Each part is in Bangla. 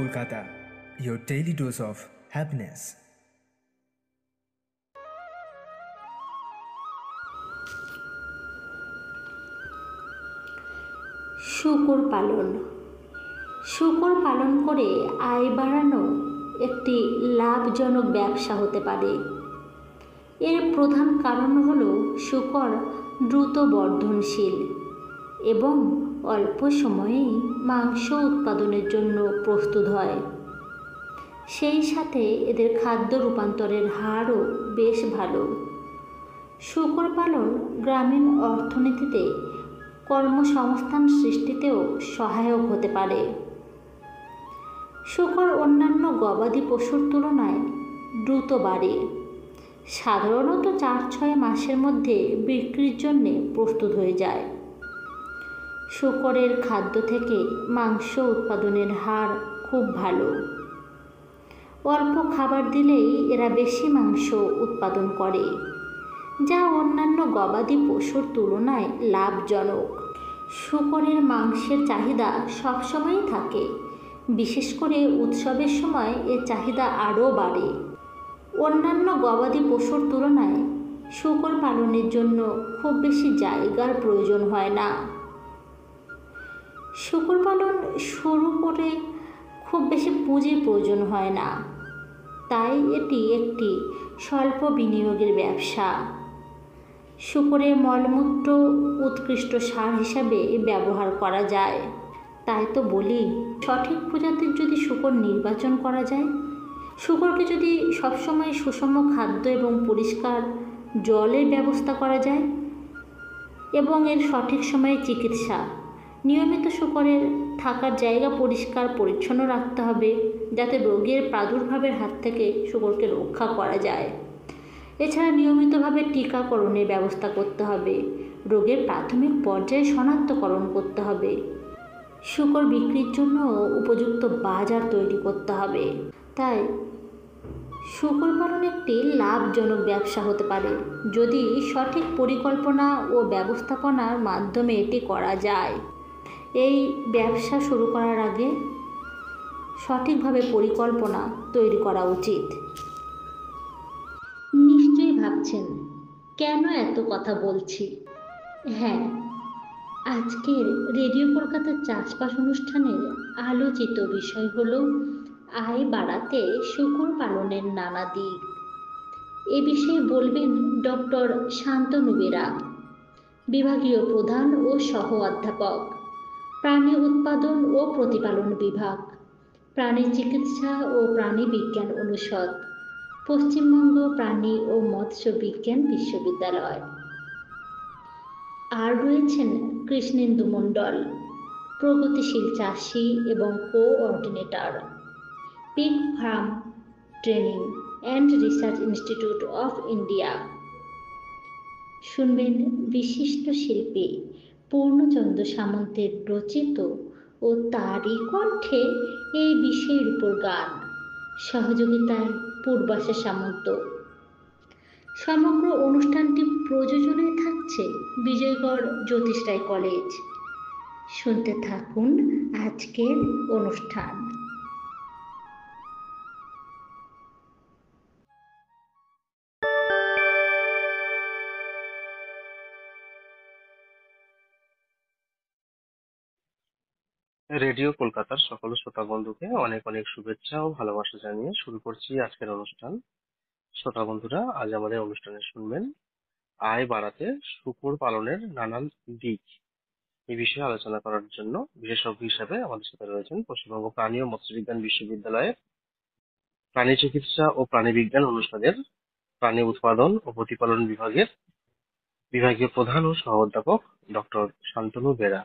Kolkata, your daily dose of happiness. শূকর পালন। শূকর পালন করে আয় বাড়ানো একটি লাভজনক ব্যবসা হতে পারে। এর প্রধান কারণ হল শূকর দ্রুত বর্ধনশীল এবং অল্প সময়েই মাংস উৎপাদনের জন্য প্রস্তুত হয়। সেই সাথে এদের খাদ্য রূপান্তরের হারও বেশ ভালো। শূকর পালন গ্রামীণ অর্থনীতিতে কর্মসংস্থান সৃষ্টিতেও সহায়ক হতে পারে। শূকর অন্যান্য গবাদি পশুর তুলনায় দ্রুত বাড়ে, সাধারণত 4-6 মাসের মধ্যে বিক্রির জন্য প্রস্তুত হয়ে যায়। শূকরের খাদ্য থেকে মাংস উৎপাদনের হার খুব ভালো। অল্প খাবার দিলেই এরা বেশি মাংস উৎপাদন করে, যা অন্যান্য গবাদি পশুর তুলনায় লাভজনক। শূকরের মাংসের চাহিদা সবসময়ই থাকে, বিশেষ করে উৎসবের সময় এর চাহিদা আরও বাড়ে। অন্যান্য গবাদি পশুর তুলনায় শূকর পালনের জন্য খুব বেশি জায়গার প্রয়োজন হয় না। শূকর পালন শুরু করে খুব বেশি পুঁজির প্রয়োজন হয় না, তাই এটি একটি স্বল্প বিনিয়োগের ব্যবসা। শূকরের মলমূত্র উৎকৃষ্ট সার হিসাবে ব্যবহার করা যায়। তাই তো বলি, সঠিক প্রজাতির যদি শূকর নির্বাচন করা যায়, শূকরকে যদি সবসময় সুষম খাদ্য এবং পরিষ্কার জলের ব্যবস্থা করা যায় এবং এর সঠিক সময়ে চিকিৎসা, নিয়মিত শূকরের থাকার জায়গা পরিষ্কার পরিচ্ছন্ন রাখতে হবে যাতে রোগের প্রাদুর্ভাবের হাত থেকে শূকরকে রক্ষা করা যায়। এছাড়া নিয়মিতভাবে টিকাকরণের ব্যবস্থা করতে হবে, রোগের প্রাথমিক পর্যায়ে শনাক্তকরণ করতে হবে, শূকর বিক্রির জন্য উপযুক্ত বাজার তৈরি করতে হবে। তাই শূকর পালন একটি লাভজনক ব্যবসা হতে পারে যদি সঠিক পরিকল্পনা ও ব্যবস্থাপনার মাধ্যমে এটি করা যায়। এই ব্যবসা শুরু করার আগে সঠিকভাবে পরিকল্পনা তৈরি করা উচিত। নিশ্চয়ই ভাবছেন কেন এত কথা বলছি। হ্যাঁ, আজকের রেডিও কলকাতার চাষবাস অনুষ্ঠানের আলোচিত বিষয় হল আয় বাড়াতে শূকর পালনের নানা দিক। এ বিষয়ে বলবেন ডক্টর শান্তনু বেরা, বিভাগীয় প্রধান ও সহ অধ্যাপক, প্রাণী উৎপাদন ও প্রতিপালন বিভাগ, প্রাণী চিকিৎসা ও প্রাণী বিজ্ঞান অনুষদ, পশ্চিমবঙ্গ প্রাণী ও মৎস্য বিজ্ঞান বিশ্ববিদ্যালয়। আর রয়েছেন কৃষ্ণেন্দু মণ্ডল, প্রগতিশীল চাষি এবং coordinator, pig farm training and research institute of India. শুনবেন বিশিষ্ট শিল্পী পূর্ণচন্দ্র সামন্তের রচিত ও তারই কণ্ঠে এই বিষয়ের উপর গান, সহযোগিতায় পূর্বাশা সামন্ত। সমগ্র অনুষ্ঠানটি প্রযোজনায় থাকছে বিজয়গড় জ্যোতিষ রায় কলেজ। শুনতে থাকুন আজকের অনুষ্ঠান। রেডিও কলকাতার সকল শ্রোতা বন্ধুকে অনেক অনেক শুভেচ্ছা ও ভালোবাসা জানিয়ে শুরু করছি আজকের অনুষ্ঠান। শ্রোতা বন্ধুরা, আজ আমাদের অনুষ্ঠানে শুনবেন আয় বাড়াতে শূকর পালনের নানান দিক। এই বিষয়ে আলোচনা করার জন্য বিশেষজ্ঞ হিসেবে আমাদের সাথে রয়েছেন পশ্চিমবঙ্গ প্রাণী ও মৎস্যবিজ্ঞান বিশ্ববিদ্যালয়ের প্রাণী চিকিৎসা ও প্রাণী বিজ্ঞান অনুষদের প্রাণী উৎপাদন ও প্রতিপালন বিভাগের বিভাগীয় প্রধান ও সহ অধ্যাপক ডক্টর শান্তনু বেরা।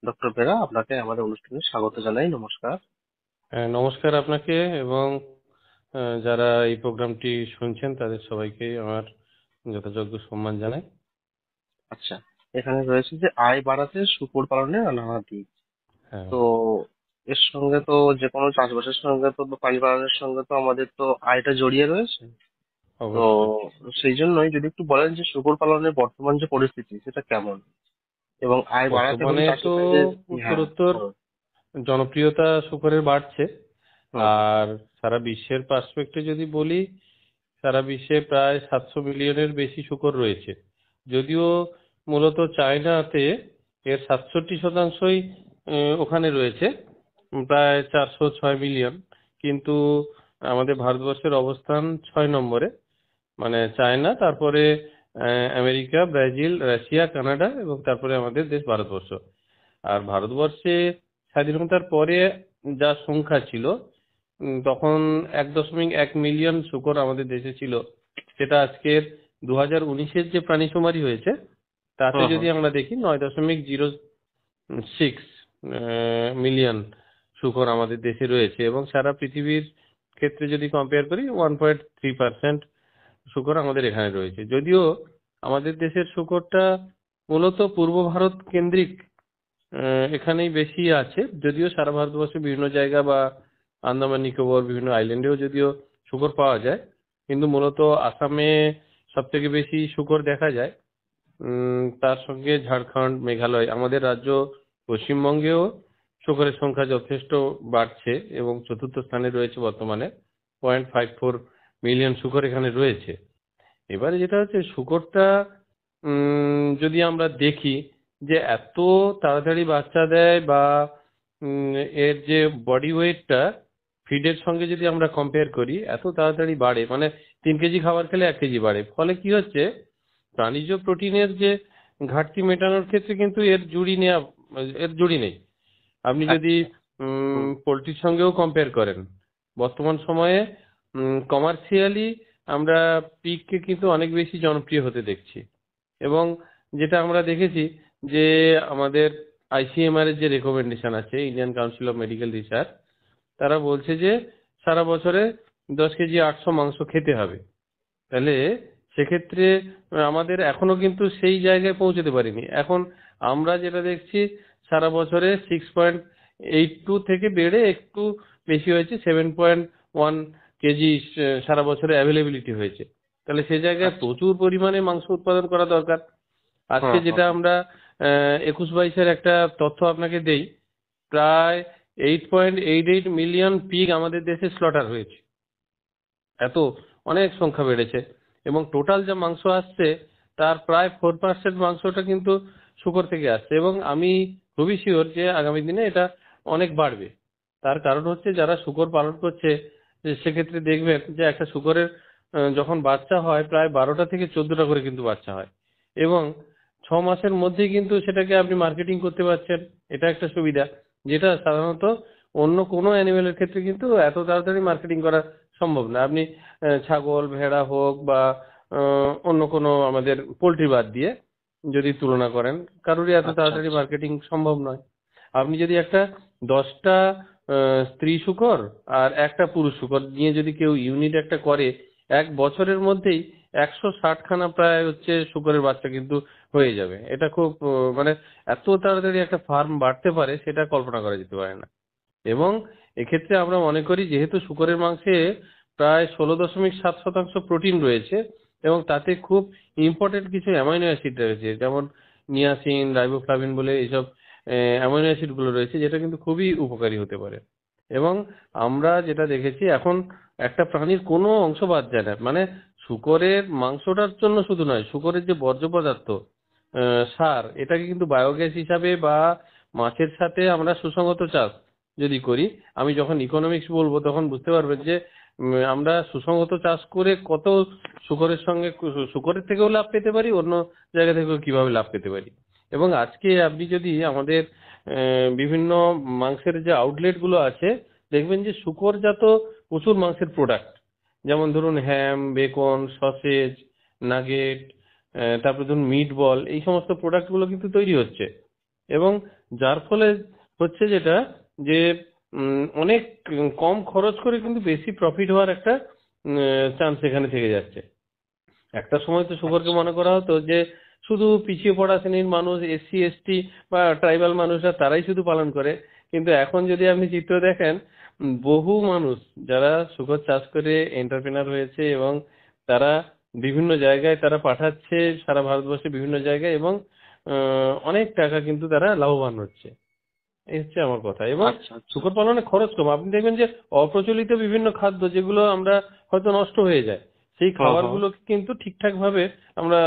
ডক্টর বেরা, আপনাকে আমাদের অনুষ্ঠানে স্বাগত জানাই। নমস্কার। নমস্কার আপনাকে এবং যারা এই প্রোগ্রামটি শুনছেন তাদের সবাইকে আমার যথাযোগ্য সম্মান জানাই। আচ্ছা, এখানে রয়েছে যে আয় বাড়াতে শূকর পালনের নানা দিক। তো এর সঙ্গে তো যে কোনো চাষবাসের সঙ্গে তো প্রাণী পালনের সঙ্গে তো আমাদের তো আয়টা জড়িয়ে রয়েছে। তো সেই জন্যই যদি একটু বলেন যে শূকর পালনের বর্তমান যে পরিস্থিতি সেটা কেমন এবং আয় বাড়াতে বর্তমানে তো উত্তরোত্তর জনপ্রিয়তা শূকরের বাড়ছে। হুম, আর সারা বিশ্বের পার্সপেক্টে যদি বলি, সারা বিশ্বে প্রায় 700 মিলিয়নের বেশি শূকর রয়েছে। যদিও মূলত চায়নাতে এর 67%ই ওখানে রয়েছে, প্রায় 406 মিলিয়ন। কিন্তু আমাদের ভারতবর্ষের অবস্থান 6 নম্বরে, মানে চায়না, তারপরে আমেরিকা, ব্রাজিল, রাশিয়া, কানাডা এবং তারপরে আমাদের দেশ ভারতবর্ষ। আর ভারতবর্ষে স্বাধীনতার পরে যা সংখ্যা ছিল, তখন 1.1 মিলিয়ন শূকর আমাদের দেশে ছিল। সেটা আজকের 2019-এর যে প্রাণীশুমারি হয়েছে তাতে হুম, যদি আমরা দেখি 9.06 মিলিয়ন শূকর আমাদের দেশে রয়েছে, এবং সারা পৃথিবীর ক্ষেত্রে যদি কম্পেয়ার করি 1.3% শূকর আমাদের এখানে রয়েছে। যদিও আমাদের দেশের শূকরটা মূলত পূর্ব ভারত কেন্দ্রিক, এখানেই বেশি আছে। যদিও সারা ভারতবর্ষে বিভিন্ন জায়গা বা আন্দামান নিকোবর বিভিন্ন আইল্যান্ডেও যদিও শূকর পাওয়া যায়, কিন্তু মূলত আসামে সব থেকে বেশি শূকর দেখা যায়। তার সঙ্গে ঝাড়খণ্ড, মেঘালয়, আমাদের রাজ্য পশ্চিমবঙ্গেও শূকরের সংখ্যা যথেষ্ট বাড়ছে এবং চতুর্থ স্থানে রয়েছে বর্তমানে। 0.54 মিলিয়ন শূকর এখানে রয়েছে। এবারে যেটা হচ্ছে শূকরটা, যদি আমরা দেখি যে এত তাড়াতাড়ি বাচ্চা দেয়, বা এর যে বডি ওয়েটটা ফিডের সঙ্গে যদি আমরা কম্পেয়ার করি, এত তাড়াতাড়ি বাড়ে, মানে 3 কেজি খাবার খেলে 1 কেজি বাড়ে। ফলে কি হচ্ছে, প্রাণীজ প্রোটিনের যে ঘাটতি মেটানোর ক্ষেত্রে কিন্তু এর জুড়ি নেই। আপনি যদি হুম, পোলট্রির সঙ্গেও কম্পেয়ার করেন, বর্তমান সময়ে কমার্শিয়ালি আমরা পিগকে কিন্তু অনেক বেশি জনপ্রিয় হতে দেখছি। এবং যেটা আমরা দেখেছি যে আমাদের ICMR এর যে রেকমেন্ডেশন আছে, Indian council of medical research, তারা বলছে যে সারা বছরে 10 কেজি 800 মাংস খেতে হবে। তাহলে সেক্ষেত্রে আমাদের এখনো কিন্তু সেই জায়গায় পৌঁছতে পারিনি। এখন আমরা যেটা দেখছি, সারা বছরে 6.82 থেকে বেড়ে একটু বেশি হয়েছে, 7.1 কেজি সারা বছরে অ্যাভেলেবিলিটি হয়েছে। তাহলে সে জায়গায় আচ্ছা, প্রচুর পরিমাণে মাংস উৎপাদন করা দরকার। আজকে হুম, হুম, যেটা আমরা 21-22-এর একটা তথ্য আপনাকে দেই, প্রায় 8.88 মিলিয়ন পিগ আমাদের দেশে স্লটার হয়েছে। এত অনেক সংখ্যা বেড়েছে। এবং টোটাল যা মাংস আসছে তার প্রায় 4% মাংসটা কিন্তু শূকর থেকে আসছে, এবং আমি খুবই শিওর যে আগামী দিনে এটা অনেক বাড়বে। তার কারণ হচ্ছে, যারা শূকর পালন করছে, যে সেক্ষেত্রে দেখবেন যে একটা শূকরের যখন বাচ্চা হয় প্রায় 12টা থেকে 14টা করে কিন্তু বাচ্চা হয়, এবং 6 মাসের মধ্যেই কিন্তু সেটাকে আপনি মার্কেটিং করতে পারছেন। এটা একটা সুবিধা, যেটা সাধারণত অন্য কোনো অ্যানিমেলের ক্ষেত্রে কিন্তু এত তাড়াতাড়ি মার্কেটিং করা সম্ভব না। আপনি ছাগল, ভেড়া হোক বা অন্য কোনো আমাদের পোল্ট্রি বাদ দিয়ে যদি তুলনা করেন, কারোরই এত আচ্ছা, তাড়াতাড়ি আচ্ছা, মার্কেটিং সম্ভব নয়। আপনি যদি একটা 10টা স্ত্রী শূকর আর একটা পুরুষ শূকর নিয়ে যদি কেউ ইউনিট একটা করে, 1 বছরের মধ্যেই 160খানা প্রায় হচ্ছে শূকরের বাচ্চা কিন্তু হয়ে যাবে। এটা খুব মানে এত তাড়াতাড়ি একটা ফার্ম বাড়তে পারে সেটা কল্পনা করা যেতে পারে না। এবং এক্ষেত্রে আমরা মনে করি, যেহেতু শূকরের মাংসে প্রায় 16.7% প্রোটিন রয়েছে, এবং তাতে খুব ইম্পর্টেন্ট কিছু অ্যামাইনো অ্যাসিড রয়েছে, যেমন নিয়াসিন, রাইবোফ্লাভিন বলে এইসব অ্যামাইনো অ্যাসিড গুলো রয়েছে, যেটা কিন্তু খুবই উপকারী হতে পারে। এবং আমরা যেটা দেখেছি, এখন একটা প্রাণীর কোনো অংশ বাদ যায় না, মানে শূকরের মাংসটার জন্য শুধু নয়, শূকরের যে বর্জ্য পদার্থ, সার, এটাকে কিন্তু বায়োগ্যাস হিসাবে বা মাছের সাথে আমরা সুসংগত চাষ যদি করি, আমি যখন ইকোনমিক্স বলবো তখন বুঝতে পারবেন যে আমরা সুসংগত চাষ করে কত শূকরের সঙ্গে শূকরের থেকেও লাভ পেতে পারি, অন্য জায়গা থেকেও কিভাবে লাভ পেতে পারি। এবং আজকে আপনি যদি আমাদের বিভিন্ন মাংসের যে আউটলেট গুলো আছে, দেখবেন যে শূকরজাত প্রচুর মাংসের প্রোডাক্ট, যেমন ধরুন হ্যাম, বেকন, সসেজ, নাগেট, তারপরে ধরুন মিট বল, এই সমস্ত প্রোডাক্ট গুলো কিন্তু তৈরি হচ্ছে। এবং যার ফলে হচ্ছে যেটা, যে অনেক কম খরচ করে কিন্তু বেশি প্রফিট হওয়ার একটা চান্স এখানে থেকে যাচ্ছে। একটা সময় তো শুকরকে আচ্ছা, মনে করা হতো যে শুধু পিছিয়ে পড়া শ্রেণীর মানুষ, SC ST বা ট্রাইবাল মানুষরা তারাই শুধু পালন করে। কিন্তু এখন যদি আপনি চিত্র দেখেন, বহু মানুষ যারা শুকর চাষ করে এন্টারপ্রেনার হয়েছে, এবং তারা বিভিন্ন জায়গায় তারা পাঠাচ্ছে, সারা ভারতবর্ষে বিভিন্ন জায়গায়, এবং অনেক টাকা কিন্তু তারা লাভবান হচ্ছে। এই হচ্ছে আমার কথা। এবং আচ্ছা আচ্ছা। শূকর পালনে খরচ কম। আপনি দেখবেন যে অপ্রচলিত বিভিন্ন খাদ্য যেগুলো আমরা হয়তো নষ্ট হয়ে যায়, সেই খাবারগুলো কিন্তু ঠিকঠাক ভাবে আমরা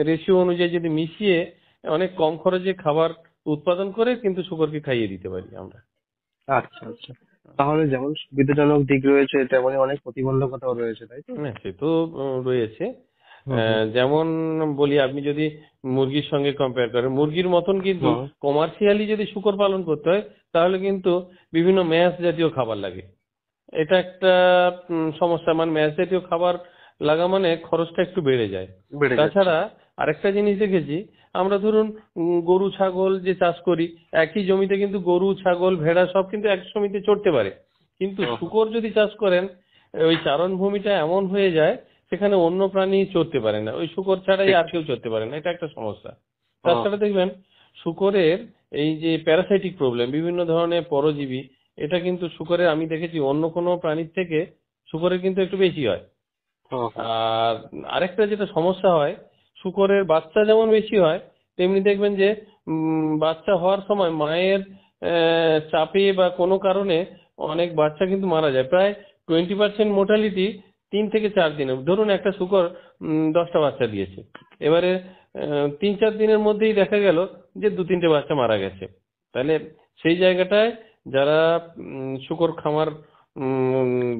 রেশিও অনুযায়ী যদি মিশিয়ে অনেক কম খরচে খাবার উৎপাদন করে কিন্তু শূকরকে খাইয়ে দিতে পারি আমরা। আচ্ছা আচ্ছা। তাহলে যেমন সুবিধাজনক দিক রয়েছে তেমনি অনেক প্রতিবন্ধকতাও রয়েছে, তাই তো? হ্যাঁ, সে তো রয়েছে। হুম হুম যেমন বলি, আপনি যদি মুরগির সঙ্গে কম্পেয়ার করেন, মুরগির মতন কিন্তু হুম। কমার্শিয়ালি যদি শূকর পালন করতে হয় তাহলে কিন্তু বিভিন্ন ম্যাশ জাতীয় খাবার লাগে। এটা একটা সমস্যা। মানে ম্যাশ জাতীয় খাবার লাগা মানে খরচটা একটু বেড়ে যায়। বেড়ে যাচ্ছে। তাছাড়া আরেকটা জিনিস দেখেছি, আমরা ধরুন গরু ছাগল যে চাষ করি, একই জমিতে কিন্তু গরু ছাগল ভেড়া সব কিন্তু এক জমিতে চড়তে পারে, কিন্তু হুম হুম। শূকর যদি চাষ করেন ওই চারণ ভূমিটা এমন হয়ে যায় সেখানে অন্য প্রাণী চড়তে পারে না, ওই শূকর ছাড়াই ঠিক আর কেউ ঠিক। চড়তে পারে না। এটা একটা সমস্যা। হুম তাছাড়া দেখবেন শূকরের এই যে প্যারাসাইটিক প্রবলেম, বিভিন্ন ধরনের পরজীবী, এটা কিন্তু শূকরের আমি দেখেছি অন্য কোনো প্রাণীর থেকে শূকরের কিন্তু একটু বেশি হয়। হুম হুম। আর আরেকটা যেটা সমস্যা হয়, শূকরের বাচ্চা যেমন বেশি হয় তেমনি দেখবেন যে বাচ্চা হওয়ার সময় মায়ের চাপে বা কোনো কারণে অনেক বাচ্চা কিন্তু মারা যায়। প্রায় 20% মোর্টালিটি 3 থেকে 4 দিনে। ধরুন একটা শূকর 10টা বাচ্চা দিয়েছে, এবারে 3-4 দিনের মধ্যেই দেখা গেল যে 2-3টে বাচ্চা মারা গেছে। তাহলে সেই জায়গাটায় যারা শূকর খামার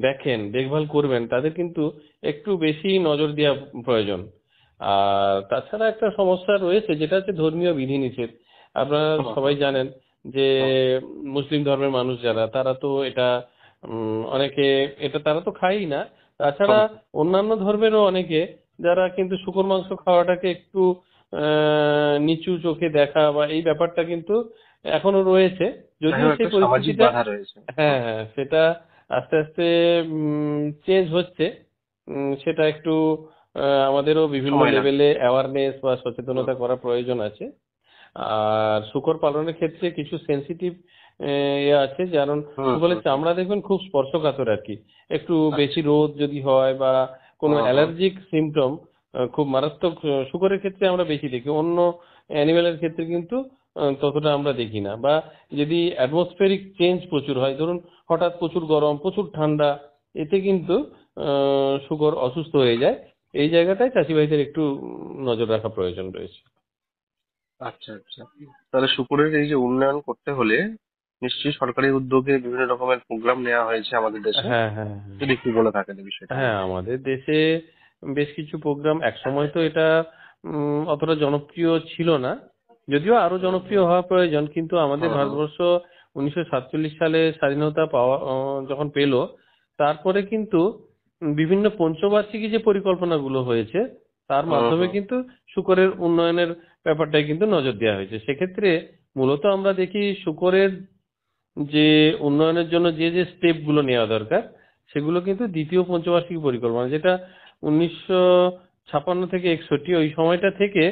দেখেন দেখভাল করবেন তাদের কিন্তু একটু বেশি নজর দেওয়া প্রয়োজন। আর তাছাড়া একটা সমস্যা রয়েছে যেটা হচ্ছে ধর্মীয় বিধিনিষেধ। আপনারা হুম সবাই হুম। জানেন যে হুম মুসলিম ধর্মের মানুষ যারা তারা তো এটা অনেকে এটা তারা তো খায়ই না। তাছাড়া হুম। অন্যান্য ধর্মেরও অনেকে যারা কিন্তু শুকর মাংস খাওয়াটাকে একটু নিচু চোখে দেখা বা এই ব্যাপারটা কিন্তু এখনো রয়েছে, যদিও তাহলে সেই একটা সামাজিক পরিস্থিতিটা বাধা রয়েছে। হ্যাঁ হ্যাঁ সেটা আস্তে আস্তে চেঞ্জ হচ্ছে। সেটা একটু আমাদেরও বিভিন্ন সময় লাগবে। লেভেলে অ্যাওয়ারনেস বা হুম সচেতনতা করা প্রয়োজন আছে। আর শূকর পালনের ক্ষেত্রে কিছু সেনসিটিভ ইয়ে আছে, যেমন হুম হুম শূকরের হুম। চামড়া দেখবেন খুব স্পর্শকাতর আর কি। একটু বেশি আচ্ছা। রোদ যদি হয় বা কোনো হুম হুম। অ্যালার্জিক সিমটম খুব মারাত্মক শূকরের ক্ষেত্রে আমরা বেশি দেখি, অন্য অ্যানিমেলের ক্ষেত্রে কিন্তু ততটা আমরা দেখি না। বা যদি অ্যাটমসফেরিক চেঞ্জ প্রচুর হয়, ধরুন হঠাৎ প্রচুর গরম প্রচুর ঠান্ডা, এতে কিন্তু শূকর অসুস্থ হয়ে যায়। এই জায়গাটায় চাষি ভাইদের একটু নজর রাখা প্রয়োজন রয়েছে। আচ্ছা আচ্ছা। তাহলে শুকুরের এই যে উন্নয়ন করতে হলে নিশ্চয়ই সরকারি উদ্যোগে বিভিন্ন রকমের প্রোগ্রাম নেওয়া হয়েছে আমাদের দেশে, হ্যাঁ হ্যাঁ হ্যাঁ। যদি একটু বলে থাকেন এই বিষয়টা হ্যাঁ, নিয়ে। আমাদের দেশে বেশ কিছু প্রোগ্রাম, একসময় তো এটা অতটা জনপ্রিয় ছিল না, যদিও আরো জনপ্রিয় হওয়া প্রয়োজন, কিন্তু আমাদের হুম হুম। ভারতবর্ষ 1947 সালে স্বাধীনতা পাওয়া যখন পেল, তারপরে কিন্তু বিভিন্ন পঞ্চবার্ষিকী যে পরিকল্পনাগুলো হয়েছে তার হুম মাধ্যমে হুম। কিন্তু শূকরের উন্নয়নের ব্যাপারটাই কিন্তু নজর দেওয়া হয়েছে। সেক্ষেত্রে মূলত আমরা দেখি শূকরের যে উন্নয়নের জন্য যে যে স্টেপ গুলো নেওয়া দরকার সেগুলো কিন্তু দ্বিতীয় পঞ্চবার্ষিক পরিকল্পনা, যেটা 1956 থেকে 61 ওই সময়টা থেকে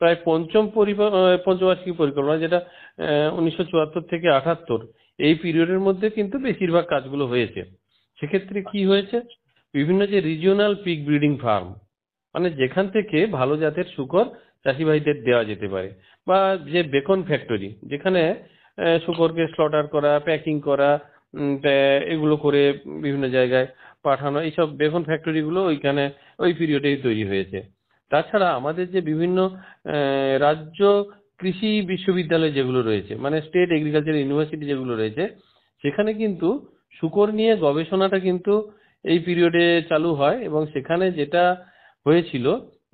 প্রায় পঞ্চম পঞ্চবার্ষিক পরিকল্পনা, যেটা 1974 থেকে 78 এই পিরিয়ডের মধ্যে কিন্তু বেশিরভাগ কাজগুলো হয়েছে। সেক্ষেত্রে কি আচ্ছা হয়েছে, বিভিন্ন যে রিজিওনাল পিগ ব্রিডিং ফার্ম, মানে যেখান থেকে ভালো জাতের শূকর চাষি ভাইদের দেওয়া যেতে পারে, বা যে বেকন ফ্যাক্টরি যেখানে শূকরকে স্লটার করা প্যাকিং করা এগুলো করে বিভিন্ন জায়গায় পাঠানো, এইসব বেকন ফ্যাক্টরি গুলো ওইখানে ওই পিরিয়ডেই তৈরি হয়েছে। তাছাড়া আমাদের যে বিভিন্ন রাজ্য কৃষি বিশ্ববিদ্যালয় যেগুলো রয়েছে, মানে স্টেট এগ্রিকালচার ইউনিভার্সিটি যেগুলো রয়েছে, সেখানে কিন্তু শূকর নিয়ে গবেষণাটা কিন্তু এই পিরিয়ডে চালু হয়। এবং সেখানে যেটা হয়েছিল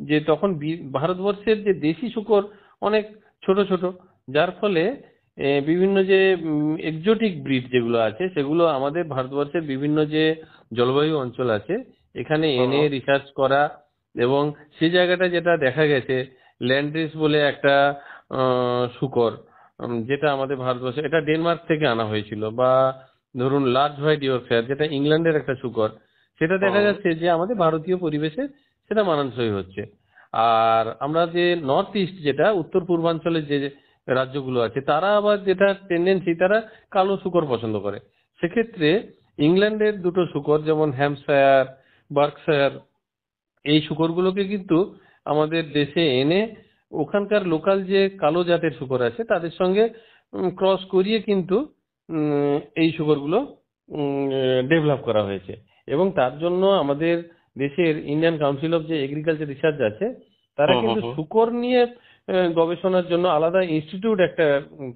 যে তখন ভারতবর্ষের যে দেশি শূকর অনেক ছোট ছোট, যার ফলে বিভিন্ন যে এক্সোটিক ব্রিড যেগুলো আছে সেগুলো আমাদের ভারতবর্ষের বিভিন্ন যে জলবায়ু অঞ্চল আছে এখানে এনে হুম। রিসার্চ করা। এবং সেই জায়গাটা যেটা দেখা গেছে, ল্যান্ড্রিস বলে একটা শূকর, যেটা আমাদের ভারতবর্ষে, এটা ডেনমার্ক থেকে আনা হয়েছিল। বা ধরুন লার্জ হোয়াইট ইয়র্কশায়ার, যেটা ইংল্যান্ডের একটা শূকর, সেটা দেখা হুম। যাচ্ছে যে আমাদের ভারতীয় পরিবেশে সেটা মানানসই হচ্ছে। আর আমরা যে নর্থ ইস্ট, যেটা উত্তর পূর্বাঞ্চলের যে রাজ্যগুলো আছে, তারা আবার যেটা টেন্ডেন্সি, তারা কালো শূকর পছন্দ করে। সেক্ষেত্রে ইংল্যান্ডের দুটো শূকর যেমন হ্যাম্পশায়ার বার্কশায়ার, এই শূকরগুলোকে কিন্তু আমাদের দেশে এনে ওখানকার লোকাল যে কালো জাতের শূকর আছে তাদের সঙ্গে ক্রস করিয়ে কিন্তু এই শুকরগুলো ডেভেলপ করা হয়েছে। এবং তার জন্য আমাদের দেশের ইন্ডিয়ান কাউন্সিল অফ যে এগ্রিকালচার রিসার্চ আছে, তারা কিন্তু শুকর নিয়ে গবেষণার জন্য আলাদা ইনস্টিটিউট একটা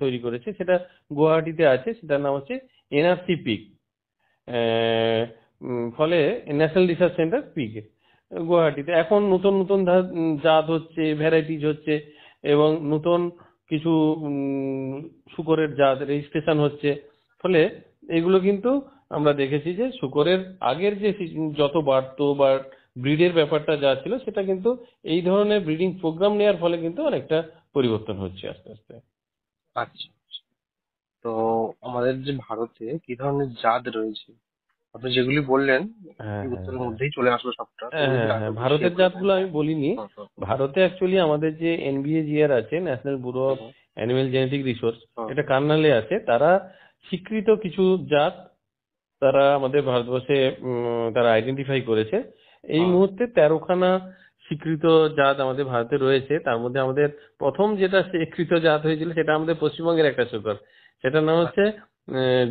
তৈরি করেছে, সেটা গুয়াহাটিতে আছে, সেটার নাম হচ্ছে এনআরসি পিক। ফলে ন্যাশনাল রিসার্চ সেন্টার পিক গুয়াহাটিতে এখন নতুন নতুন জাত হচ্ছে, ভ্যারাইটিজ হচ্ছে, এবং নতুন কিছু শুকরের জাত রেজিস্ট্রেশন হচ্ছে। ফলে এগুলো কিন্তু আমরা দেখেছি যে শুকরের আগের যে যত বাড়তো বা ব্রিডের ব্যাপারটা যা ছিল, সেটা কিন্তু এই ধরনের ব্রিডিং প্রোগ্রাম নেওয়ার ফলে কিন্তু অনেকটা পরিবর্তন হচ্ছে আস্তে আস্তে। আচ্ছা আচ্ছা। তো আমাদের যে ভারতে কি ধরনের জাত রয়েছে, আপনি যেগুলি বললেন হ্যাঁ এই হ্যাঁ উত্তরের হ্যাঁ মধ্যেই চলে আসলো সবটা, তো হ্যাঁ ওগুলো যদি হ্যাঁ হ্যাঁ আরেকটু ভারতের share করে দেন। জাতগুলো আমি বলিনি। হুম, হুম, ভারতে অ্যাকচুয়ালি আমাদের যে এনবিএজিআর আছে, National Bureau of hmm, animal genetic resource, hmm, এটা কার্নালে আছে। তারা স্বীকৃত কিছু জাত তারা আমাদের ভারতবর্ষে তারা আইডেন্টিফাই করেছে। এই হুম, মুহূর্তে 13খানা স্বীকৃত জাত আমাদের ভারতে রয়েছে। তার মধ্যে আমাদের প্রথম যেটা স্বীকৃত জাত হয়েছিল সেটা আমাদের পশ্চিমবঙ্গের একটা শুকর, সেটার নাম হচ্ছে আচ্ছা,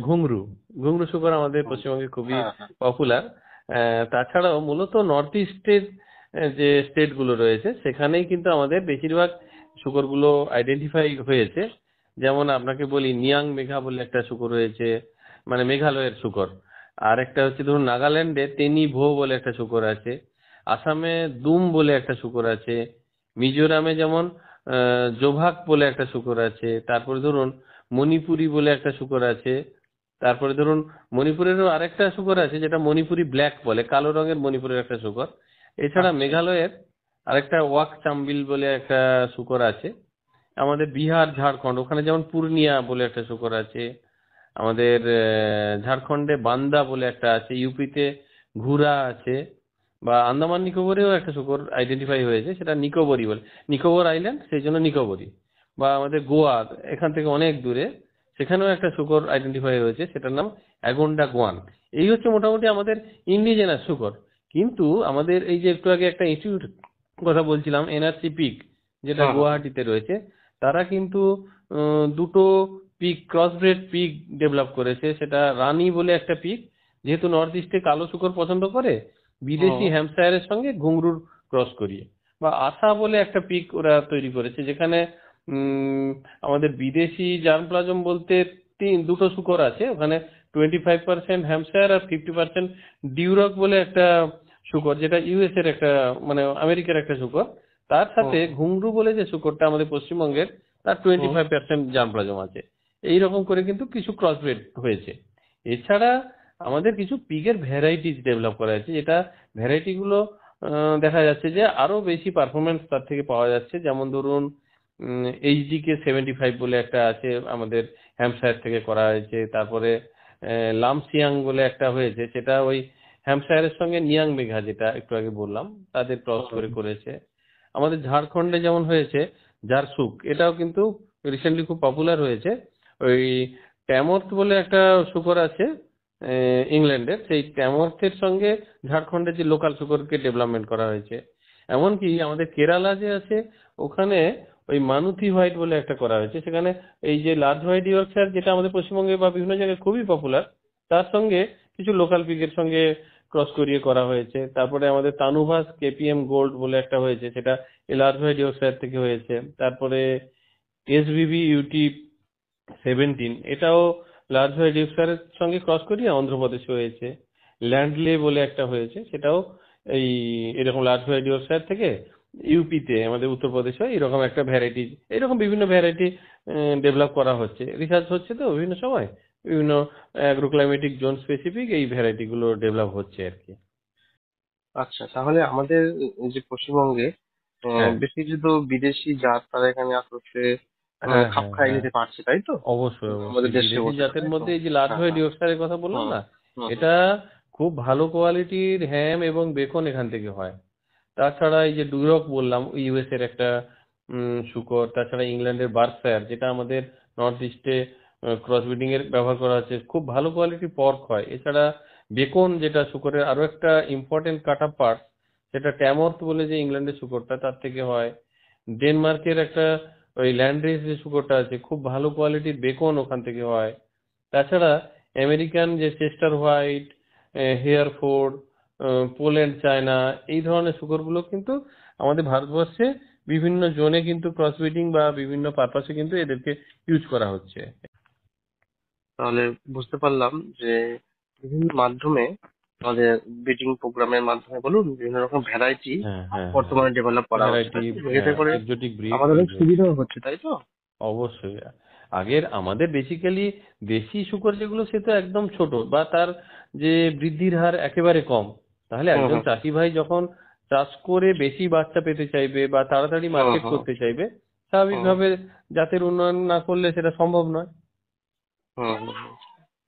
ঘুংরু। ঘুংরু শুকর আমাদের হুম, পশ্চিমবঙ্গে খুবই হ্যাঁ হ্যাঁ, পপুলার। তাছাড়াও মূলত নর্থ ইস্টের যে স্টেট গুলো রয়েছে সেখানেই কিন্তু আমাদের বেশিরভাগ শুকরগুলো আইডেন্টিফাই হয়েছে। যেমন আপনাকে বলি, নিয়াং মেঘা বলে একটা শুকর রয়েছে, মানে মেঘালয়ের শুকর। আর একটা হচ্ছে ধরুন নাগাল্যান্ডে তেনি ভো বলে একটা শুকর আছে, আসামে দুম বলে একটা শুকর আছে, মিজোরামে যেমন জোভাক বলে একটা শুকর আছে, তারপরে ধরুন মণিপুরি বলে একটা শুকর আছে, তারপরে ধরুন মণিপুরেরও আরেকটা শুকর আছে যেটা মণিপুরি ব্ল্যাক বলে, কালো রঙের মণিপুরের একটা শুকর। এছাড়া আচ্ছা, মেঘালয়ের আরেকটা ওয়াক চাম্বিল বলে একটা শুকর আছে। আমাদের বিহার ঝাড়খণ্ড ওখানে যেমন পূর্ণিয়া বলে একটা শুকর আছে। আমাদের ঝাড়খণ্ডে বান্দা বলে একটা আছে, ইউপিতে ঘুরা আছে, বা আন্দামান নিকোবরেও একটা শুকর আইডেন্টিফাই হয়েছে, সেটা নিকোবরি বলে, নিকোবর আইল্যান্ড সেই জন্য নিকোবরি। বা আমাদের গোয়া এখান থেকে অনেক দূরে, সেখানেও একটা শুকর আইডেন্টিফাই হয়েছে, সেটার নাম অ্যাগন্ডা গোয়ান। এই হচ্ছে মোটামুটি আমাদের ইন্ডিজেনাস শুকর। কিন্তু আমাদের এই যে একটু আগে একটা ইনস্টিটিউট কথা বলছিলাম, এনআরসি পিক, যেটা হ্যাঁ হ্যাঁ, গুয়াহাটিতে রয়েছে, তারা কিন্তু দুটো পিক, ক্রসব্রেড পিক ডেভেলপ করেছে। সেটা রানী বলে একটা পিক, যেহেতু নর্থ ইস্টে কালো শুকর পছন্দ করে, বিদেশি হুম, হ্যাম্পশায়ারের সঙ্গে ঘুংরুর ক্রস করিয়ে। বা আশা বলে একটা পিক ওরা তৈরি করেছে, যেখানে উম আমাদের বিদেশি জার্ম প্লাজম বলতে দুটো শুকর আছে ওখানে, 25% হ্যাম্পশায়ার আর 50% ডিউরক বলে একটা শুকর, যেটা ইউএস এর একটা, মানে আমেরিকার একটা শুকর। তার সাথে হুম, ঘুংরু বলে যে শুকরটা আমাদের পশ্চিমবঙ্গের, তার হুম, 25% জার্ম প্লাজম আছে। এইরকম করে কিন্তু কিছু ক্রসব্রেড হয়েছে। এছাড়া আমাদের কিছু পিগের ভ্যারাইটিস ডেভেলপ করা হয়েছে, যেটা ভ্যারাইটি গুলো দেখা যাচ্ছে যে আরো বেশি পারফরমেন্স তার থেকে পাওয়া যাচ্ছে। যেমন ধরুন এইচডিকে 75 বলে একটা আছে, আমাদের হ্যাম্পশায়ার থেকে করা হয়েছে। তারপরে লামসিয়াং বলে একটা হয়েছে, সেটা ওই হ্যাম্পশায়ারের সঙ্গে নিয়াং মেঘা যেটা একটু আগে বললাম তাদের ক্রস করে করেছে। আমাদের ঝাড়খণ্ডে যেমন হয়েছে জারসুক, এটাও কিন্তু রিসেন্টলি খুব পপুলার হয়েছে। ওই ট্যামর্থ বলে একটা শুকর আছে ইংল্যান্ডের, সেই ট্যামর্থের সঙ্গে ঝাড়খণ্ডের যে লোকাল শুকরকে ডেভেলপমেন্ট করা হয়েছে। এমনকি আমাদের কেরালা যে আছে, ওখানে ওই মানুথি হোয়াইট বলে একটা করা হয়েছে। সেখানে এই যে লার্জ হোয়াইট ইয়র্কশায়ার, যেটা আমাদের পশ্চিমবঙ্গে বা বিভিন্ন জায়গায় খুবই পপুলার, তার সঙ্গে কিছু লোকাল পিগের সঙ্গে ক্রস করিয়ে করা হয়েছে। তারপরে আমাদের তানুভাস কেপিএম গোল্ড বলে একটা হয়েছে, সেটা লার্জ হোয়াইট ইয়র্কশায়ার থেকে হয়েছে। তারপরে এসভিভি ইউটি 17, এটাও লার্জ হোয়াইট ইয়র্কশায়ারের সঙ্গে ক্রস করিয়ে অন্ধ্রপ্রদেশে হয়েছে। ল্যান্ডলে বলে একটা হয়েছে, সেটাও এই এরকম লার্জ হোয়াইট ইয়র্কশায়ার থেকে ইউপিতে আমাদের উত্তরপ্রদেশে এরকম একটা ভ্যারাইটি, এরকম বিভিন্ন ভ্যারাইটি ডেভেলপ করা হচ্ছে, রিসার্চ হচ্ছে, তো বিভিন্ন সময় বিভিন্ন অ্যাগ্রোক্লাইমেটিক জোন স্পেসিফিক এই ভ্যারাইটি গুলো ডেভেলপ হচ্ছে আর কি। আচ্ছা। তাহলে আমাদের এই যে পশ্চিমবঙ্গে হ্যাঁ বেশ কিছু তো বিদেশি জাত তারা এখানে আস্তে আস্তে হ্যাঁ খাপ হ্যাঁ খাইয়ে হ্যাঁ নিতে পারছে, তাই তো? অবশ্যই আমাদের অবশ্যই দেশে বিদেশি বসে, জাতের তাই তো? মধ্যে এই যে লার্জ হ্যাঁ হোয়াইট হ্যাঁ, ইয়র্কশায়ারের কথা বললাম হুম, না, হুম, হুম, এটা খুব ভালো কোয়ালিটির হ্যাম এবং বেকন এখান থেকে হয়। তাছাড়া এই যে ডুরক বললাম, ইউএস এর একটা শুকর। তাছাড়া ইংল্যান্ডের বার্কশায়ার, যেটা আমাদের নর্থ ইস্টে ক্রস ব্রিডিং এর ব্যবহার করা হচ্ছে, খুব ভালো কোয়ালিটির পর্ক হয়। এছাড়া বেকন, যেটা শুকরের আরো একটা ইম্পর্টেন্ট কাট আপ পার্ট, সেটা ট্যামর্থ বলে যে ইংল্যান্ডের শুকরটা, তার থেকে হয়। ডেনমার্কের একটা ওই ল্যান্ডরেস যে শূকরটা আছে খুব ভালো কোয়ালিটির বেকন ওখান থেকে হয়। তাছাড়া আমেরিকান যে Chester white, Hereford, Poland China, এই ধরনের শূকরগুলো কিন্তু আমাদের ভারতবর্ষে বিভিন্ন জোনে কিন্তু ক্রসব্রিডিং বা বিভিন্ন পারপাসে কিন্তু এদেরকে ইউজ করা হচ্ছে। তাহলে বুঝতে পারলাম যে বিভিন্ন মাধ্যমে আমাদের ব্রিডিং প্রোগ্রামের মাধ্যমে বলুন বিভিন্ন রকম ভ্যারাইটি হ্যাঁ হ্যাঁ হ্যাঁ, বর্তমানে ডেভেলপ করা হচ্ছে, ভ্যারাইটি, তাই তো? এতে করে এক্সোটিক ব্রিড। আমাদের অনেক সুবিধাও হচ্ছে, তাই তো? অবশ্যই। আগের আমাদের বেসিক্যালি দেশি শূকর যেগুলো সে তো একদম ছোট বা তার যে বৃদ্ধির হার একেবারে কম। তাহলে হুম একজন হুম চাষি ভাই যখন চাষ করে বেশি বাচ্চা পেতে চাইবে বা তাড়াতাড়ি হুম মার্কেট হুম করতে চাইবে, হুম স্বাভাবিকভাবে জাতের উন্নয়ন না করলে সেটা সম্ভব নয়। হুম হুম হুম।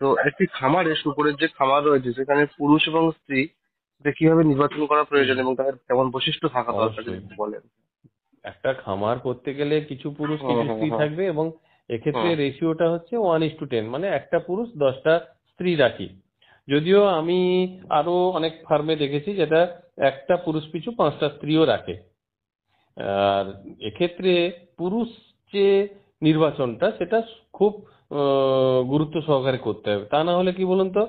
তো একটি খামারে শুকরের যে খামার রয়েছে সেখানে পুরুষ এবং স্ত্রী এটা কিভাবে নির্বাচন করা প্রয়োজন এবং তাদের কেমন বৈশিষ্ট্য থাকা দরকার যদি অবশ্যই একটু বলেন। একটা খামার করতে গেলে কিছু পুরুষ হুম কিছু হুম স্ত্রী হুম থাকবে, এবং এক্ষেত্রে হুম রেশিওটা হচ্ছে 1:10, মানে একটা পুরুষ 10টা স্ত্রী রাখি। যদিও আমি আরো অনেক ফার্মে দেখেছি যেটা একটা পুরুষ পিছু 5টা স্ত্রীও রাখে। আর এক্ষেত্রে পুরুষ যে নির্বাচনটা সেটা খুব গুরুত্ব সহকারে করতে হবে। তা না হলে কি বলুন তো,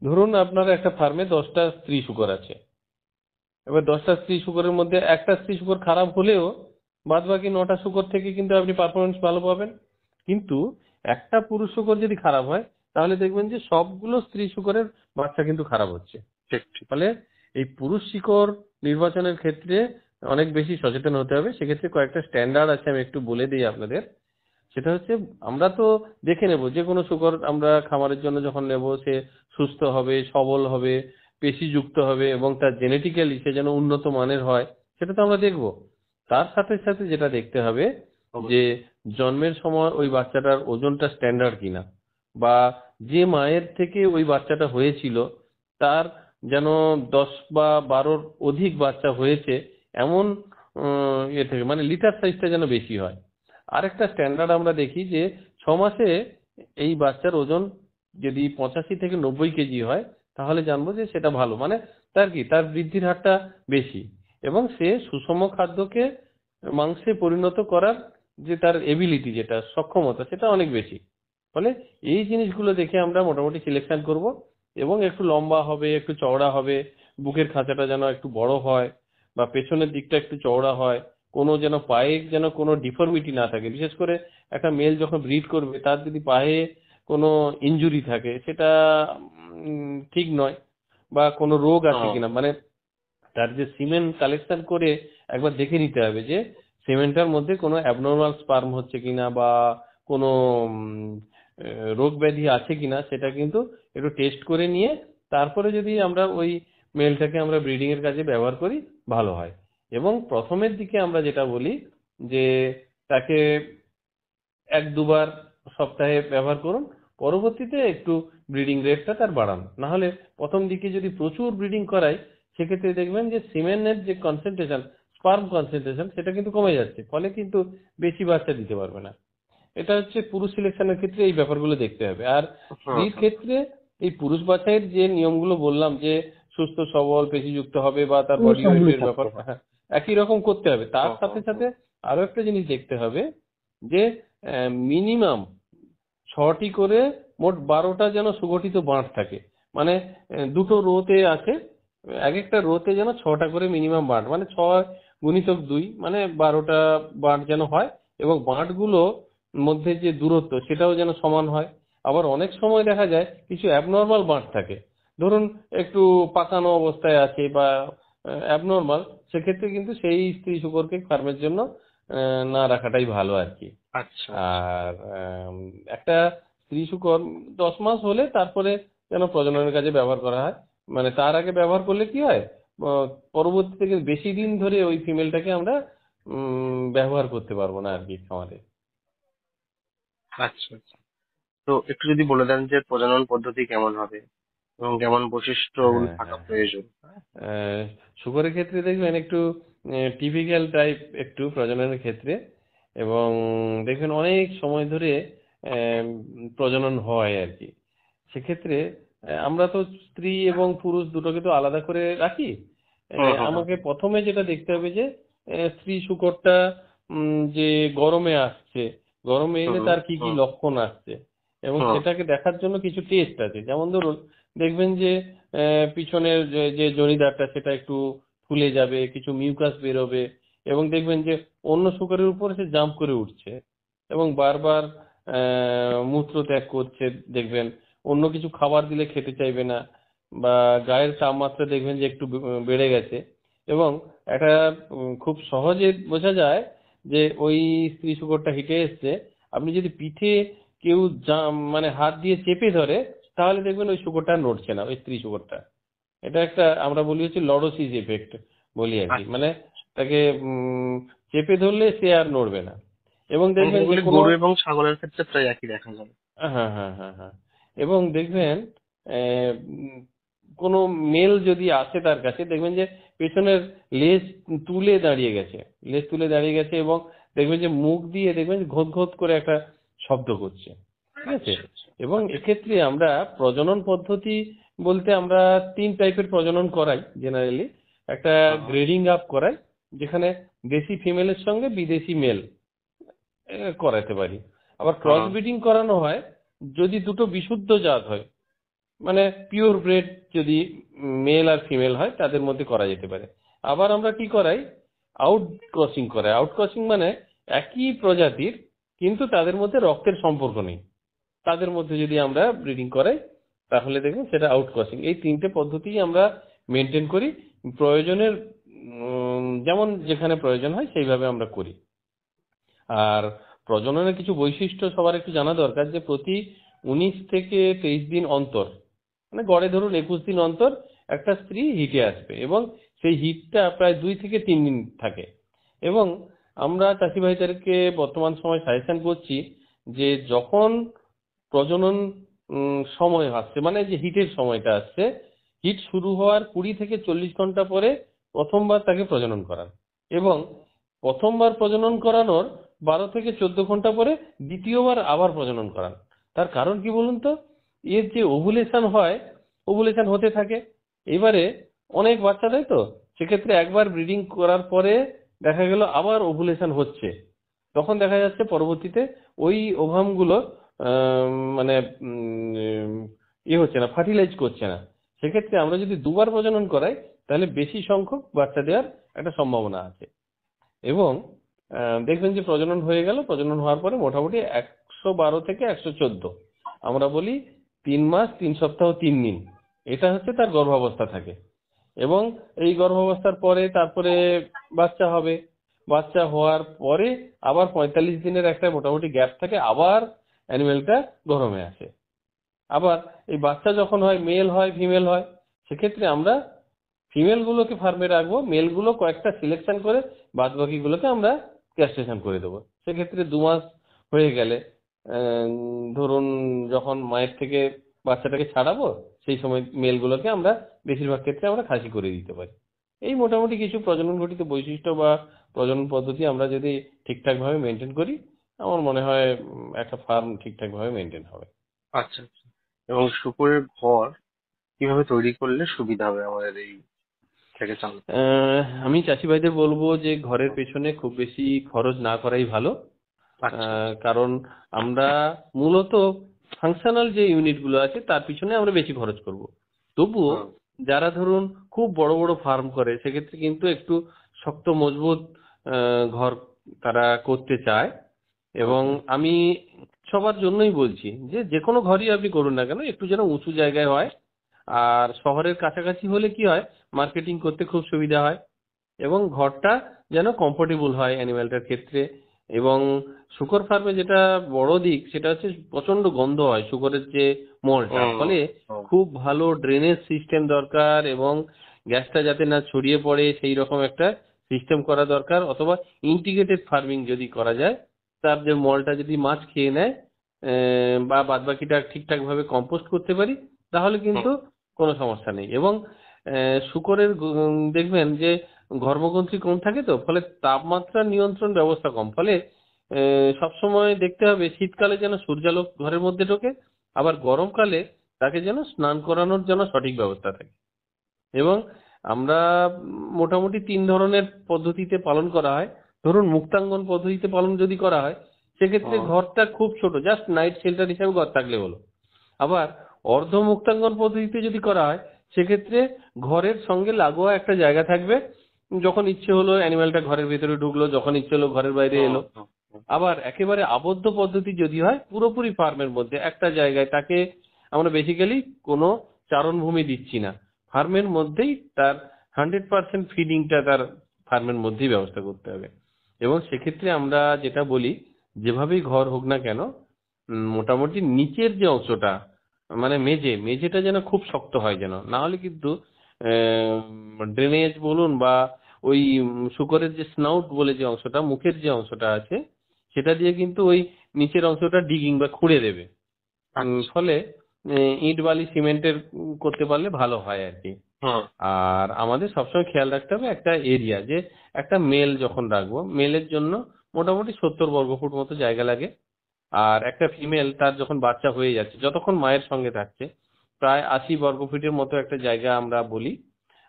ধরুন আপনার একটা ফার্মে 10টা স্ত্রী শূকর আছে। এবার 10টা স্ত্রী শূকরের মধ্যে একটা স্ত্রী শূকর খারাপ হলেও বাদ বাকি 9টা শূকর থেকে কিন্তু আপনি পারফরমেন্স ভালো পাবেন। কিন্তু একটা পুরুষ শূকর যদি খারাপ হয় তাহলে দেখবেন যে সবগুলো স্ত্রী শূকরের বাচ্চা কিন্তু খারাপ হচ্ছে। ঠিক ঠিক। ফলে এই পুরুষ শিকড় নির্বাচনের ক্ষেত্রে অনেক বেশি সচেতন হতে হবে। সেক্ষেত্রে কয়েকটা স্ট্যান্ডার্ড আছে, আমি একটু বলে দিই আপনাদের। সেটা হচ্ছে, আমরা তো দেখে নেব যে কোনো শূকর আমরা খামারের জন্য যখন নেব সে সুস্থ হবে, সবল হবে, পেশিযুক্ত হবে এবং তার জেনেটিক্যালি সে যেন উন্নত মানের হয়, সেটা তো আমরা দেখব। তার সাথে সাথে যেটা দেখতে হবে যে অবশ্যই। জন্মের সময় ওই বাচ্চাটার ওজনটা স্ট্যান্ডার্ড কিনা, বা যে মায়ের থেকে ওই বাচ্চাটা হয়েছিল তার যেন 10 বা 12র অধিক বাচ্চা হয়েছে এমন ইয়ে থেকে, মানে লিটার সাইজটা যেন বেশি হয়। আরেকটা স্ট্যান্ডার্ড আমরা দেখি যে 6 মাসে এই বাচ্চার ওজন যদি 85 থেকে 90 কেজি হয় তাহলে জানবো যে সেটা ভালো, মানে তার কি তার বৃদ্ধির হারটা বেশি এবং সে সুষম খাদ্যকে মাংসে পরিণত করার যে তার এবিলিটি, যেটা সক্ষমতা, সেটা অনেক বেশি। ফলে এই জিনিসগুলো দেখে আমরা মোটামুটি সিলেকশন করব, এবং একটু লম্বা হবে, একটু চওড়া হবে, বুকের খাঁচাটা যেন একটু বড় হয় বা পেছনের দিকটা একটু চওড়া হয়, কোনো যেন পায়ে যেন কোনো ডিফর্মিটি না থাকে। বিশেষ করে একটা মেল যখন ব্রিড করবে তার যদি পায়ে কোনো ইনজুরি থাকে সেটা ঠিক নয়, বা কোনো রোগ আছে হুম কিনা, মানে তার যে সিমেন্ট কালেকশন করে একবার দেখে নিতে হবে যে সিমেন্টটার মধ্যে কোনো অ্যাবনর্মাল স্পার্ম হচ্ছে কিনা বা কোনো রোগ ব্যাধি আছে কিনা, সেটা কিন্তু একটু টেস্ট করে নিয়ে তারপরে যদি আমরা ওই মেলটাকে আমরা ব্রিডিং এর কাজে ব্যবহার করি ভালো হয়। এবং প্রথমের দিকে আমরা যেটা বলি যে তাকে 1-2 বার সপ্তাহে ব্যবহার করুন, পরবর্তীতে একটু ব্রিডিং রেটটা তার বাড়ান। না হলে প্রথম দিকে যদি প্রচুর ব্রিডিং করাই সেক্ষেত্রে দেখবেন যে সিমেনের যে কনসেন্ট্রেশন, স্পার্ম কনসেন্ট্রেশন, সেটা কিন্তু কমে যাচ্ছে, ফলে কিন্তু বেশি বাচ্চা দিতে পারবে না। এটা হচ্ছে পুরুষ সিলেকশনের ক্ষেত্রে এই ব্যাপারগুলো দেখতে হবে। আর হুম স্ত্রীর হুম। ক্ষেত্রে এই পুরুষ বাছাইয়ের যে নিয়মগুলো বললাম যে সুস্থ সবল পেশিযুক্ত হবে বা তার পুরো বডি সবগুলোই ওয়েটের থাকতে ব্যাপার, হবে। হ্যাঁ, একই রকম করতে হবে। তার হুম সাথে হুম হুম সাথে আরো একটা জিনিস দেখতে হবে যে মিনিমাম 6টি করে মোট 12টা যেন সুগঠিত বাঁট থাকে। মানে দুটো রোতে আছে, এক একটা রোতে যেন 6টা করে মিনিমাম বাঁট, মানে 6 × 2 মানে 12টা বাঁট যেন হয়, এবং বাঁটগুলো মধ্যে যে দূরত্ব সেটাও যেন সমান হয়। আবার অনেক সময় দেখা যায় কিছু অ্যাবনর্মাল বাঁট থাকে, ধরুন একটু পাকানো অবস্থায় আছে বা অ্যাবনর্মাল, সেক্ষেত্রে কিন্তু সেই স্ত্রী শুকরকে ফার্মের জন্য না রাখাটাই ভালো আর কি। আচ্ছা আচ্ছা। আর একটা স্ত্রী শূকর 10 মাস হলে তারপরে যেন প্রজননের কাজে ব্যবহার করা হয়। মানে তার আগে ব্যবহার করলে কি হয়, আহ, পরবর্তীতে কিন্তু বেশি দিন ধরে ওই ফিমেলটাকে আমরা ব্যবহার করতে পারবো না আর কি খামারে। আচ্ছা আচ্ছা। তো একটু যদি বলে দেন যে প্রজনন পদ্ধতি কেমন হবে এবং কেমন বৈশিষ্ট্য হ্যাঁ থাকা হ্যাঁ হ্যাঁ। প্রয়োজন। শুকরের ক্ষেত্রে দেখবেন একটু টিপিক্যাল টাইপ একটু প্রজননের ক্ষেত্রে, এবং দেখবেন অনেক সময় ধরে আহ, প্রজনন হয় আর কি। সেক্ষেত্রে আমরা তো স্ত্রী এবং পুরুষ দুটোকে তো আলাদা করে রাখি। হুম হুম হুম আমাকে প্রথমে যেটা দেখতে হবে যে স্ত্রী শূকরটা যে গরমে আসছে, গরমে এলে হুম তার কি কি হুম লক্ষণ আসছে, এবং হুম সেটাকে দেখার জন্য কিছু টেস্ট আছে। যেমন ধরুন, দেখবেন যে পিছনের যে যে জনিদারটা সেটা একটু ফুলে যাবে, কিছু মিউকাস বেরোবে, এবং দেখবেন যে অন্য শুকরের উপর সে জাম্প করে উঠছে এবং বারবার মূত্র ত্যাগ করছে। দেখবেন অন্য কিছু খাবার দিলে খেতে চাইবে না, বা গায়ের তাপমাত্রা দেখবেন যে একটু বেড়ে গেছে। এবং একটা খুব সহজে বোঝা যায় যে ওই স্ত্রী শুকরটা হেঁটে এসছে। আপনি যদি পিঠে কেউ মানে হাত দিয়ে চেপে ধরে, তাহলে দেখবেন ওই শুকরটা আর নড়ছে না, ওই স্ত্রী শুকরটা। এটা একটা আমরা বলি হচ্ছে লডোসিস এফেক্ট বলি আর কি, আচ্ছা মানে তাকে চেপে ধরলে সে আর নড়বে না। এবং দেখবেন যে এগুলি কোনো, গরু এবং ছাগলের ক্ষেত্রে প্রায় একই দেখা যায়। হ্যাঁ হ্যাঁ হ্যাঁ হ্যাঁ, এবং দেখবেন কোনো মেল যদি আসে তার কাছে, দেখবেন যে পেছনের লেজ তুলে দাঁড়িয়ে গেছে, লেজ তুলে দাঁড়িয়ে গেছে, এবং দেখবেন যে মুখ দিয়ে দেখবেন যে ঘোত ঘোত করে একটা শব্দ করছে। ঠিক আছে? আচ্ছা আচ্ছা এবং আচ্ছা এক্ষেত্রে আমরা প্রজনন পদ্ধতি বলতে আমরা 3 টাইপের প্রজনন করাই জেনারেলি। একটা হুম গ্রেডিং আপ করাই, যেখানে দেশি ফিমেলের সঙ্গে বিদেশি মেল করাতে পারি। আবার ক্রস হুম ব্রিডিং করানো হয় যদি দুটো বিশুদ্ধ জাত হয়, মানে পিওর ব্রেড যদি মেল আর ফিমেল হয় তাদের মধ্যে করা যেতে পারে। আবার আমরা কি করাই, আউট ক্রসিং করাই। আউট ক্রসিং মানে একই প্রজাতির কিন্তু তাদের মধ্যে রক্তের সম্পর্ক নেই, তাদের মধ্যে যদি আমরা ব্রিডিং করাই তাহলে দেখবেন সেটা আউট ক্রসিং। এই 3টে পদ্ধতিই আমরা মেনটেন করি। প্রয়োজনের যেমন যেখানে প্রয়োজন হয় সেইভাবে আমরা করি। আর প্রজননের কিছু বৈশিষ্ট্য সবার একটু জানা দরকার, যে প্রতি 19 থেকে 23 দিন অন্তর, মানে গড়ে ধরুন 21 দিন অন্তর একটা স্ত্রী হিটে আসবে, এবং সেই হিটটা প্রায় 2 থেকে 3 দিন থাকে। এবং আমরা চাষি ভাইদেরকে বর্তমান সময় সাজেশন করছি যে যখন প্রজনন সময় আসছে, মানে যে হিটের সময়টা আসছে, হিট শুরু হওয়ার 20 থেকে 40 ঘন্টা পরে প্রথমবার তাকে প্রজনন করান, এবং প্রথমবার প্রজনন করানোর 12 থেকে 14 ঘন্টা পরে দ্বিতীয়বার আবার প্রজনন করান। তার কারণ কি বলুন তো, এর যে ওভুলেশন হয়, ওভুলেশন হতে থাকে, এবারে অনেক বাচ্চা দেয় তো, সেক্ষেত্রে একবার ব্রিডিং করার পরে দেখা গেল আবার ওভুলেশন হচ্ছে, তখন দেখা যাচ্ছে পরবর্তীতে ওই ওভামগুলো মানে হচ্ছে না, ফার্টিলাইজ করছে না। সেক্ষেত্রে আমরা যদি দুবার প্রজনন করাই তাহলে বেশি সংখ্যক বাচ্চা দেওয়ার একটা সম্ভাবনা আছে। এবং দেখবেন যে প্রজনন হয়ে গেল, প্রজনন হওয়ার পরে মোটামুটি 112 থেকে 114, আমরা বলি 3 মাস 3 সপ্তাহ 3 দিন, এটা হচ্ছে তার গর্ভাবস্থা থাকে। এবং এই গর্ভাবস্থার পরে তারপরে বাচ্চা হবে, বাচ্চা হওয়ার পরে আবার 45 দিনের একটা মোটামুটি গ্যাপ থাকে, আবার অ্যানিমেলটা গরমে আসে। আবার এই বাচ্চা যখন হয়, মেল হয় ফিমেল হয়, সেক্ষেত্রে আমরা ফিমেল গুলোকে ফার্মে রাখবো, মেল গুলো কয়েকটা সিলেকশন করে বাদ বাকি গুলোকে আমরা ক্যাস্ট্রেশন করে দেবো। সেক্ষেত্রে 2 মাস হয়ে গেলে ধরুন যখন মায়ের থেকে বাচ্চাটাকে ছাড়াবো, সেই সময় মেল গুলোকে আমরা বেশিরভাগ ক্ষেত্রে আমরা খাসি করে দিতে পারি। এই মোটামুটি কিছু প্রজনন ঘটিত বৈশিষ্ট্য বা প্রজনন পদ্ধতি আমরা যদি ঠিকঠাক ভাবে মেনটেন করি, আমার মনে হয় একটা ফার্ম ঠিকঠাক ভাবে মেনটেন হবে। আচ্ছা আচ্ছা। এবং শুকরের ঘর কিভাবে তৈরি করলে সুবিধা হবে আমাদের এই থেকে চালাতে? আমি চাষি ভাইদের বলবো যে ঘরের পেছনে খুব বেশি খরচ না করাই ভালো। আচ্ছা কারণ আমরা মূলত ফাংশনাল যে ইউনিট গুলো আছে তার পিছনে আমরা বেশি খরচ করব। তবুও হুম যারা ধরুন খুব বড় বড় ফার্ম করে, সেক্ষেত্রে কিন্তু একটু শক্ত মজবুত ঘর তারা করতে চায়। হুম এবং হুম আমি সবার জন্যই বলছি যে যে কোনো ঘরই আপনি করুন না কেন, একটু যেন উঁচু জায়গায় হয়। আর শহরের কাছাকাছি হলে কি হয়, মার্কেটিং করতে খুব সুবিধা হয়, এবং ঘরটা যেন কমফোর্টেবল হয় অ্যানিম্যালটার ক্ষেত্রে। এবং শুকর ফার্মে যেটা বড় দিক সেটা হচ্ছে প্রচন্ড গন্ধ হয় শুকরের যে মলটা, হুম ফলে হুম খুব ভালো ড্রেনেজ সিস্টেম দরকার, এবং গ্যাসটা যাতে না ছড়িয়ে পড়ে সেই রকম একটা সিস্টেম করা দরকার। অথবা ইন্টিগ্রেটেড ফার্মিং যদি করা যায়, তার যে মলটা যদি মাছ খেয়ে নেয় বা বাদবাকিটা ঠিকঠাক ভাবে কম্পোস্ট করতে পারি, তাহলে হুম কিন্তু কোনো সমস্যা নেই। এবং শূকরের দেখবেন যে ঘর্মগ্রন্থি কম থাকে, তো ফলে তাপমাত্রা নিয়ন্ত্রণ ব্যবস্থা কম, ফলে সবসময় দেখতে হবে শীতকালে যেন সূর্যালোক ঘরের মধ্যে ঢোকে, আবার গরমকালে তাকে যেন স্নান করানোর জন্য সঠিক ব্যবস্থা থাকে। এবং আমরা মোটামুটি 3 ধরনের পদ্ধতিতে পালন করা হয়। ধরুন মুক্তাঙ্গন পদ্ধতিতে পালন যদি করা হয় সেক্ষেত্রে ঘরটা খুব ছোট, জাস্ট নাইট শেল্টার হিসাবে ঘর থাকলে হলো। আবার অর্ধ মুক্তাঙ্গন পদ্ধতিতে যদি করা হয় সেক্ষেত্রে ঘরের সঙ্গে লাগোয়া একটা জায়গা থাকবে, যখন ইচ্ছে হলো অ্যানিমালটা ঘরের ভিতরে ঢুকলো, যখন ইচ্ছে হলো ঘরের বাইরে এলো। আবার একেবারে আবদ্ধ পদ্ধতি যদি হয় পুরোপুরি ফার্মের মধ্যে একটা জায়গায়, তাকে আমরা বেসিক্যালি কোনো চারণভূমি দিচ্ছি না, ফার্মের মধ্যেই তার 100% ফিডিংটা তার ফার্মের মধ্যেই ব্যবস্থা করতে হবে। এবং সেক্ষেত্রে আমরা যেটা বলি, যেভাবেই ঘর হোক না কেন মোটামুটি নিচের যে অংশটা মানে মেঝেটা যেন খুব শক্ত হয়, যেন না হলে কিন্তু ড্রেনেজ বলুন বা ওই শূকরের যে স্নাউট বলে যে অংশটা, মুখের যে অংশটা আছে সেটা দিয়ে কিন্তু ওই নিচের অংশটা ডিগিং বা খুঁড়ে দেবে। ফলে ইট বালি সিমেন্টের করতে পারলে ভালো হয় আর কি। আর আমাদের সবসময় খেয়াল রাখতে হবে একটা এরিয়া, যে একটা মেল যখন রাখবো, মেলের জন্য মোটামুটি 70 বর্গফুট মতো জায়গা লাগে। আর একটা ফিমেল তার যখন বাচ্চা হয়ে যাচ্ছে, যতক্ষণ মায়ের সঙ্গে থাকছে, প্রায় 80 বর্গফুটের মতো একটা জায়গা আমরা বলি।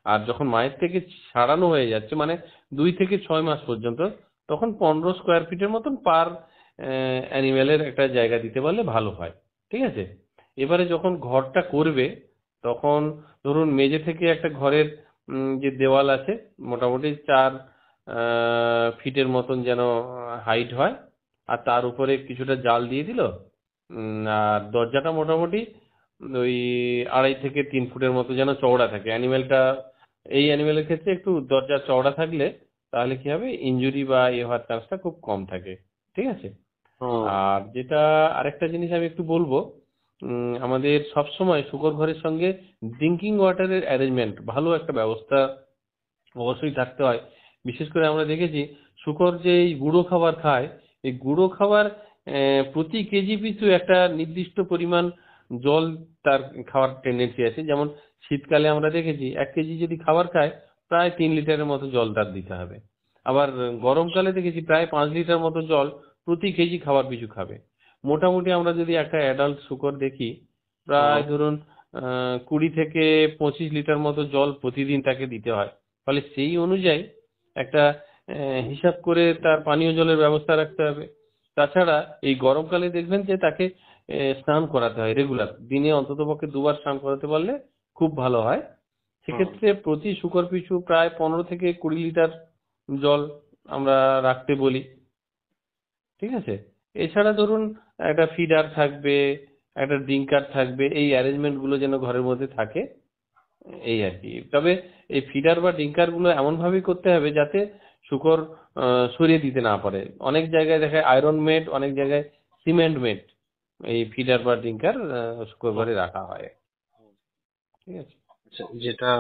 আর যখন মায়ের থেকে ছাড়ানো হয়ে যাচ্ছে মানে 2 থেকে 6 মাস পর্যন্ত, তখন 15 স্কোয়ার ফিটের মতন পার অ্যানিমেলের একটা জায়গা দিতে পারলে ভালো হয়। ঠিক আছে, এবারে যখন ঘরটা করবে তখন ধরুন মেঝে থেকে একটা ঘরের যে দেওয়াল আছে মোটামুটি 4 ফিটের মতন যেন হাইট হয়, আর তার উপরে কিছুটা জাল দিয়ে দিল। আর দরজাটা মোটামুটি ওই 2.5 থেকে 3 ফুটের মতো যেন চওড়া থাকে। এই অ্যানিমেলের ক্ষেত্রে একটু দরজা চওড়া থাকলে তাহলে কি হবে, ইনজুরি বা হওয়ার চান্সটা খুব কম থাকে। ঠিক আছে। আর যেটা আরেকটা জিনিস আমি একটু বলবো, আমাদের সবসময় শূকর ঘরের সঙ্গে ড্রিঙ্কিং ওয়াটারের অ্যারেঞ্জমেন্ট ভালো একটা ব্যবস্থা অবশ্যই থাকতে হয়। বিশেষ করে আমরা দেখেছি শূকর যে এই গুঁড়ো খাবার খায়, এই গুঁড়ো খাবার প্রতি কেজি পিছু একটা নির্দিষ্ট পরিমাণ জল তার খাওয়ার টেন্ডেন্সি আছে। যেমন শীতকালে আমরা দেখেছি 1 কেজি যদি খাবার খায় প্রায় 3 লিটারের মতো জল তার দিতে হবে। আবার গরমকালে দেখেছি প্রায় 5 লিটার মতো জল প্রতি কেজি খাবার পিছু খাবে। মোটামুটি আমরা যদি একটা অ্যাডাল্ট শূকর দেখি, প্রায় ধরুন 20 থেকে 25 লিটার মতো জল প্রতিদিন তাকে দিতে হয়। ফলে সেই অনুযায়ী একটা হিসাব করে তার পানীয় জলের ব্যবস্থা রাখতে হবে। তাছাড়া এই গরমকালে দেখবেন যে তাকে স্নান করাতে হয় রেগুলার, দিনে অন্ততপক্ষে 2 বার স্নান করাতে পারলে খুব ভালো হয়। সেক্ষেত্রে প্রতি শূকর পিছু প্রায় 15 থেকে 20 লিটার জল আমরা রাখতে বলি। ঠিক আছে, এছাড়া ধরুন একটা ফিডার থাকবে, একটা ড্রিঙ্কার থাকবে, এই অ্যারেঞ্জমেন্ট গুলো যেন ঘরের মধ্যে থাকে, এই আর কি। তবে এই ফিডার বা ড্রিঙ্কার গুলো এমন ভাবেই করতে হবে যাতে শূকর সরিয়ে দিতে না পারে। অনেক জায়গায় দেখায় আয়রন মেড, অনেক জায়গায় সিমেন্ট মেড এই ফিডার বা ড্রিঙ্কার শূকর ঘরে রাখা হয়। ঠিক আছে। আচ্ছা, যেটা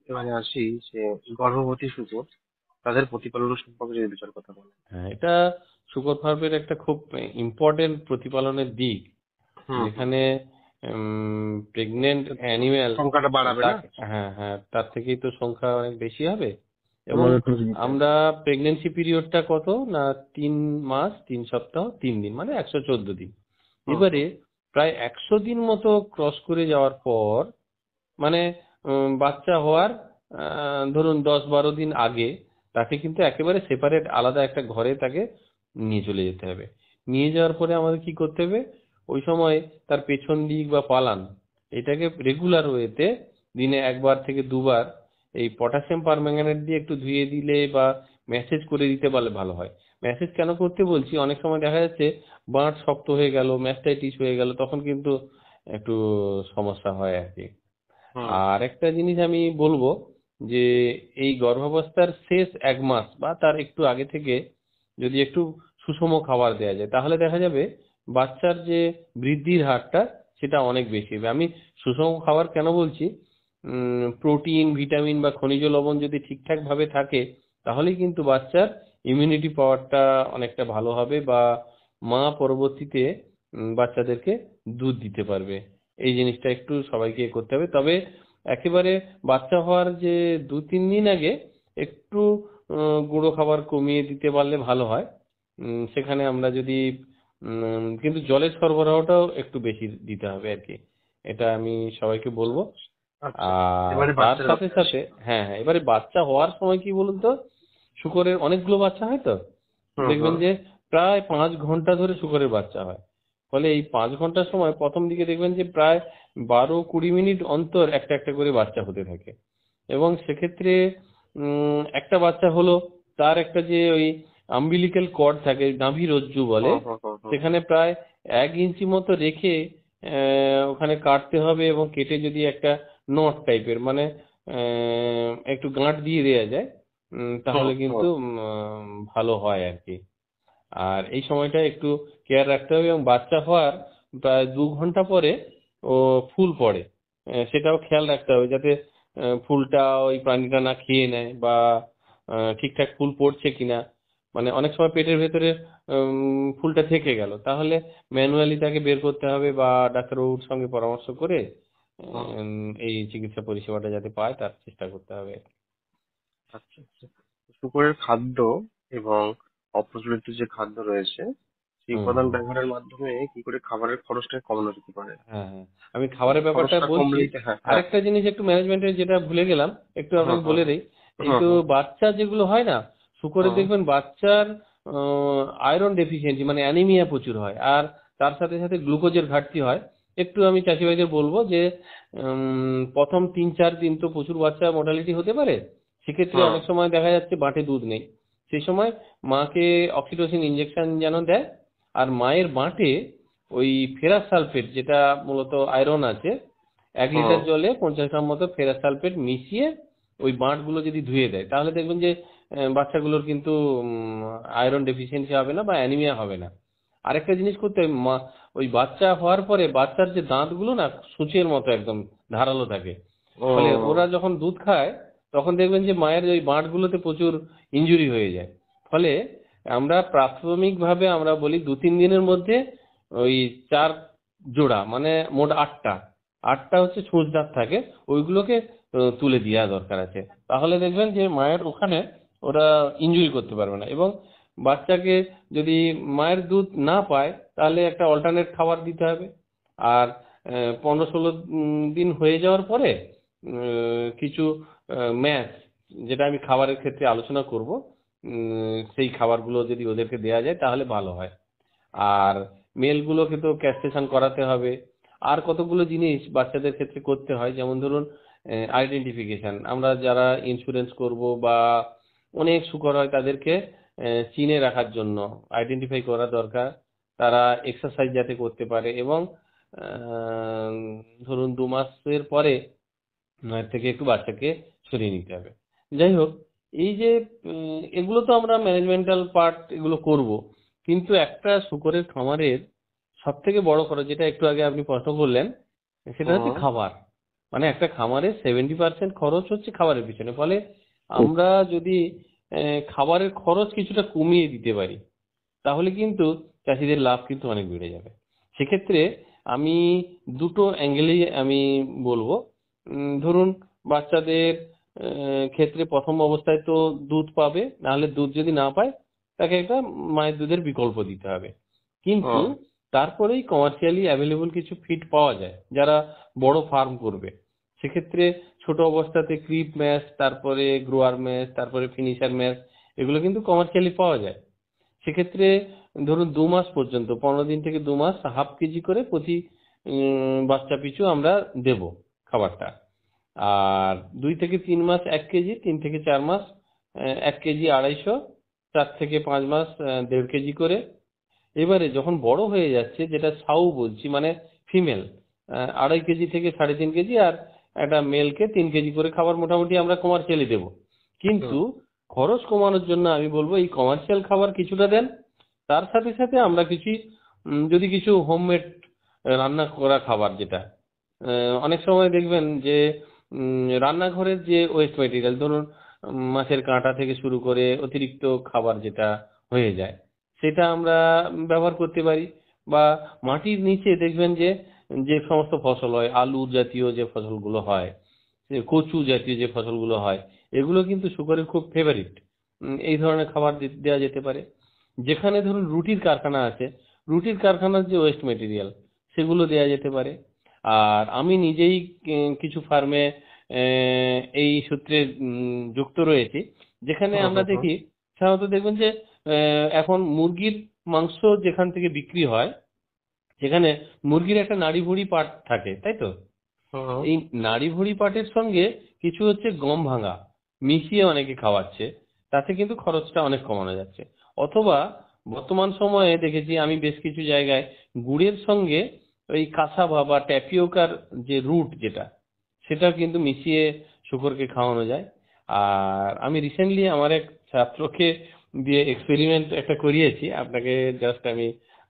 এবারে আসি যে গর্ভবতী শূকর, তাদের প্রতিপালন সম্পর্কে যদি বিচার কথা বলেন। হ্যাঁ, এটা শূকর ফার্মের একটা খুব ইম্পর্টেন্ট প্রতিপালনের দিক, যেখানে প্রেগনেন্ট অ্যানিমেল সংখ্যাটা বাড়াবে না? হ্যাঁ হ্যাঁ, তার থেকেই তো সংখ্যা অনেক বেশি হবে। এবং আমরা প্রেগনেন্সি পিরিয়ডটা কত না 3 মাস 3 সপ্তাহ 3 দিন, মানে 114 দিন। এবারে প্রায় 100 দিন মতো ক্রস করে যাওয়ার পর, মানে বাচ্চা হওয়ার ধরুন 10-12 দিন আগে তাকে কিন্তু একেবারে সেপারেট আলাদা একটা ঘরে তাকে নিয়ে চলে যেতে হবে। নিয়ে যাওয়ার পরে আমাদের কি করতে হবে, ওই সময় তার পেছন দিক বা পালান এটাকে রেগুলার ওয়েতে দিনে 1 বার থেকে 2 বার এই পটাশিয়াম পারম্যাঙ্গানেট দিয়ে একটু ধুয়ে দিলে বা ম্যাসেজ করে দিতে পারলে ভালো হয়। ম্যাসেজ কেন করতে বলছি, অনেক সময় দেখা যাচ্ছে বাঁট শক্ত হয়ে গেল, ম্যাস্টাইটিস হয়ে গেল, তখন কিন্তু একটু সমস্যা হয় আর কি। আর একটা জিনিস আমি বলবো যে এই গর্ভাবস্থার শেষ 1 মাস বা তার একটু আগে থেকে যদি একটু সুষম খাবার দেওয়া যায় তাহলে দেখা যাবে বাচ্চার যে বৃদ্ধির হারটা সেটা অনেক বেশি হবে। আমি সুষম খাবার কেন বলছি, প্রোটিন, ভিটামিন বা খনিজ লবণ যদি ঠিকঠাক ভাবে থাকে তাহলেই কিন্তু বাচ্চার ইমিউনিটি পাওয়ারটা অনেকটা ভালো হবে, বা মা পরবর্তীতে বাচ্চাদেরকে দুধ দিতে পারবে। এই জিনিসটা একটু সবাইকে করতে হবে। তবে একেবারে বাচ্চা হওয়ার যে 2-3 দিন আগে একটু গুঁড়ো খাবার কমিয়ে দিতে পারলে ভালো হয়। সেখানে আমরা যদি কিন্তু জলের সরবরাহটাও একটু বেশি দিতে হবে আর কি, এটা আমি সবাইকে বলবো। আর তার সাথে সাথে হ্যাঁ হ্যাঁ, এবারে বাচ্চা হওয়ার সময় কি বলুন তো, শূকরের অনেকগুলো বাচ্চা হয় তো, হুম দেখবেন হুম যে প্রায় 5 ঘন্টা ধরে শূকরের বাচ্চা হয়। ফলে এই 5 ঘন্টার সময় প্রথম দিকে দেখবেন যে প্রায় 12-20 মিনিট অন্তর একটা একটা করে বাচ্চা হতে থাকে। এবং সেক্ষেত্রে একটা বাচ্চা হলো, তার একটা যে ওই আম্বিলিক্যাল কর্ড থাকে, নাভি রজ্জু বলে, হুম হুম হুম হুম সেখানে প্রায় 1 ইঞ্চি মতো রেখে ওখানে কাটতে হবে, এবং কেটে যদি একটা নট টাইপের মানে একটু গাঁট দিয়ে দেওয়া যায়, হুম তাহলে হুম কিন্তু ভালো হয় আর কি। আর এই সময়টা একটু কেয়ার রাখতে হবে, এবং বাচ্চা হওয়ার প্রায় 2 ঘন্টা পরে ও ফুল পড়ে, সেটাও খেয়াল রাখতে হবে যাতে ফুলটা ওই প্রাণীটা না খেয়ে নেয়, বা ঠিকঠাক ফুল পড়ছে কিনা। মানে অনেক সময় পেটের ভেতরে ফুলটা থেকে গেল, তাহলে ম্যানুয়ালি তাকে বের করতে হবে, বা ডাক্তারবাবুর সঙ্গে পরামর্শ করে হুম। এই চিকিৎসা পরিষেবাটা যাতে পায় তার চেষ্টা করতে হবে। আচ্ছা আচ্ছা। শুকরের খাদ্য এবং অপ্রচলিত যে খাদ্য রয়েছে সেই হুম উপাদান হুম। ব্যবহারের মাধ্যমে কি করে খাবারের খরচটা কমানো যেতে পারে? হ্যাঁ হ্যাঁ, আমি খাবারের ব্যাপারটা খরচটা বলছি। কমলেই তো, হ্যাঁ হ্যাঁ। আরেকটা জিনিস একটু ম্যানেজমেন্টের যেটা ভুলে গেলাম, একটু হুম আপনাকে হুম বলে দেই। এই হুম তো হুম বাচ্চা যেগুলো হয় না, শুকরের হুম দেখবেন বাচ্চার আয়রন ডেফিসিয়েন্সি মানে অ্যানিমিয়া প্রচুর হয়, আর তার সাথে সাথে গ্লুকোজের ঘাটতি হয়। একটু আমি চাষি ভাইদের বলবো যে প্রথম 3-4 দিন তো প্রচুর বাচ্চা মোর্টালিটি হতে পারে। সেক্ষেত্রে হুম অনেক সময় দেখা যাচ্ছে বাটে দুধ নেই, সেই সময় মাকে অক্সিটোসিন ইঞ্জেকশন যেন দেয়। আর মায়ের বাটে ওই ফেরাস সালফেট, যেটা মূলত আয়রন আছে, 1 লিটার হুম জলে 50 গ্রাম মতো ফেরাস সালফেট মিশিয়ে ওই বাঁটগুলো যদি ধুয়ে দেয়, তাহলে দেখবেন যে বাচ্চাগুলোর কিন্তু আয়রন ডেফিসিয়েন্সি হবে না বা অ্যানিমিয়া হবে না। আরেকটা জিনিস করতে হবে, ওই বাচ্চা হওয়ার পরে বাচ্চার যে দাঁতগুলো না সূচের মতো একদম ধারালো থাকে। ফলে হুম ওরা যখন দুধ খায় তখন দেখবেন যে মায়ের ওই বাঁটগুলোতে প্রচুর ইনজুরি হয়ে যায়। ফলে আমরা প্রাথমিকভাবে আমরা বলি 2-3 দিনের মধ্যে ওই 4 জোড়া মানে মোট 8টা, 8টা হচ্ছে ছুঁচ দাঁত থাকে, ওইগুলোকে তুলে দেওয়া দরকার আছে। তাহলে দেখবেন যে মায়ের ওখানে ওরা ইনজুরি করতে পারবে না। এবং বাচ্চাকে যদি মায়ের দুধ না পায় তাহলে একটা অল্টারনেট খাবার দিতে হবে। আর 15-16 দিন হয়ে যাওয়ার পরে কিছু ম্যাশ, যেটা আমি খাবারের ক্ষেত্রে আলোচনা করব, সেই খাবারগুলো যদি ওদেরকে দেওয়া যায় তাহলে ভালো হয়। আর মেলগুলোকে তো ক্যাস্ট্রেশন করাতে হবে। আর কতগুলো জিনিস বাচ্চাদের ক্ষেত্রে করতে হয়, যেমন ধরুন আইডেন্টিফিকেশন। আমরা যারা ইন্স্যুরেন্স করব বা অনেক শূকর হয় তাদেরকে চিনে রাখার জন্য আইডেন্টিফাই করা দরকার। তারা এক্সারসাইজ যাতে করতে পারে, এবং আহ, ধরুন 2 মাসের পরে মায়ের থেকে একটু বাচ্চাকে সরিয়ে নিতে হবে। যাই হোক, এই যে এগুলো তো আমরা ম্যানেজমেন্টাল পার্ট এগুলো করব, কিন্তু একটা শূকরের খামারের সব থেকে বড় খরচ, যেটা একটু আগে আপনি প্রশ্ন করলেন, সেটা হচ্ছে হুম খাবার। মানে একটা খামারের 70% খরচ হচ্ছে খাবারের পিছনে। ফলে আমরা যদি খাবারের খরচ কিছুটা কমিয়ে দিতে পারি, তাহলে কিন্তু চাষিদের লাভ কিন্তু অনেক বেড়ে যাবে। সেক্ষেত্রে আমি দুটো অ্যাঙ্গেলেই আমি বলবো। ধরুন বাচ্চাদের ক্ষেত্রে প্রথম অবস্থায় তো দুধ পাবে, নাহলে দুধ যদি না পায় তাকে একটা মায়ের দুধের বিকল্প দিতে হবে। কিন্তু হুম তারপরেই কমার্শিয়ালি অ্যাভেলেবল কিছু ফিড পাওয়া যায় যারা বড় ফার্ম করবে। সেক্ষেত্রে ছোট অবস্থাতে ক্রিপ ম্যাশ, তারপরে গ্রোয়ার ম্যাশ, তারপরে ফিনিশার ম্যাশ, এগুলো কিন্তু কমার্শিয়ালি পাওয়া যায়। সেক্ষেত্রে ধরুন 2 মাস পর্যন্ত, 15 দিন থেকে 2 মাস, ½ কেজি করে প্রতি বাচ্চা পিছু আমরা দেব খাবারটা। আর 2 থেকে 3 মাস 1 কেজি, 3 থেকে 4 মাস 1 কেজি 250, 4 থেকে 5 মাস 1.5 কেজি করে। এবারে যখন বড় হয়ে যাচ্ছে, যেটা সাউ বলছি মানে ফিমেল, 2.5 কেজি থেকে 3.5 কেজি, আর একটা মেলকে 3 কেজি করে খাবার মোটামুটি আমরা কমার্শিয়ালি দেবো। হুম কিন্তু খরচ কমানোর জন্য আমি বলবো এই কমার্শিয়াল খাবার কিছুটা দেন, তার সাথে সাথে আমরা কিছু যদি কিছু হোমমেড রান্না করা খাবার, যেটা অনেক সময় দেখবেন যে রান্নাঘরের যে ওয়েস্ট মেটেরিয়াল, ধরুন মাছের কাঁটা থেকে শুরু করে অতিরিক্ত খাবার যেটা হয়ে যায়, সেটা আমরা ব্যবহার করতে পারি। বা মাটির নিচে দেখবেন যে যে সমস্ত ফসল হয়, আলু জাতীয় যে ফসলগুলো হয়, কচু জাতীয় যে ফসলগুলো হয়, এগুলো কিন্তু শুকরের খুব ফেভারিট। এই ধরনের খাবার দেওয়া যেতে পারে। যেখানে ধরুন রুটির কারখানা আছে, রুটির কারখানার যে ওয়েস্ট মেটেরিয়াল, সেগুলো দেওয়া যেতে পারে। আর আমি নিজেই কিছু ফার্মে এই সূত্রে যুক্ত রয়েছি। যেখানে হুম আমরা হুম হুম দেখি সাধারণত দেখবেন যে এখন মুরগির মাংস যেখান থেকে বিক্রি হয় সেখানে মুরগির একটা নাড়ি ভুঁড়ি পার্ট থাকে, তাই তো? হুম হুম। এই নাড়ি ভুঁড়ি পার্টের সঙ্গে কিছু হচ্ছে গম ভাঙা মিশিয়ে অনেকে খাওয়াচ্ছে, তাতে কিন্তু খরচটা অনেক কমানো যাচ্ছে। অথবা বর্তমান সময়ে দেখেছি আমি বেশ কিছু জায়গায় গুড়ের সঙ্গে ওই কাসাবা বা ট্যাপিওকার যে রুট যেটা, সেটা কিন্তু মিশিয়ে শুকরকে খাওয়ানো যায়। আর আমি রিসেন্টলি আমার এক ছাত্রকে দিয়ে এক্সপেরিমেন্ট একটা করিয়েছি, আপনাকে জাস্ট আমি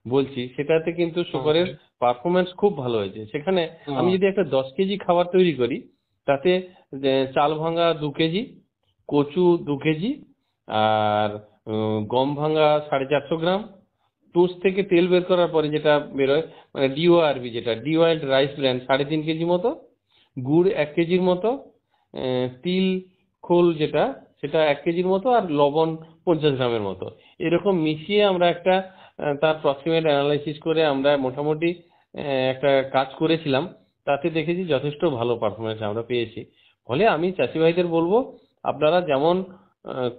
বলছি, সেটাতে কিন্তু হুম শুকরের হুম পারফরমেন্স খুব ভালো হয়েছে। সেখানে আমি হুম। যদি একটা 10 কেজি খাবার তৈরি করি, তাতে চাল ভাঙা 2 কেজি, কচু 2 কেজি, আর গম ভাঙা 450 গ্রাম, তুষ থেকে তেল বের করার পরে যেটা বেরোয় মানে ডিওআরবি, যেটা ডিওয়াইল্ড রাইস ব্র্যান্ড 3.5 কেজি মতো, গুড় 1 কেজির মতো, তিল খোল যেটা সেটা 1 কেজির মতো, আর লবণ 50 গ্রামের মতো, এরকম মিশিয়ে আমরা একটা তার প্রক্সিমেট অ্যানালাইসিস করে আমরা মোটামুটি একটা কাজ করেছিলাম। তাতে দেখেছি যথেষ্ট ভালো পারফরমেন্স আমরা পেয়েছি। ফলে আমি চাষি ভাইদের বলবো, আপনারা যেমন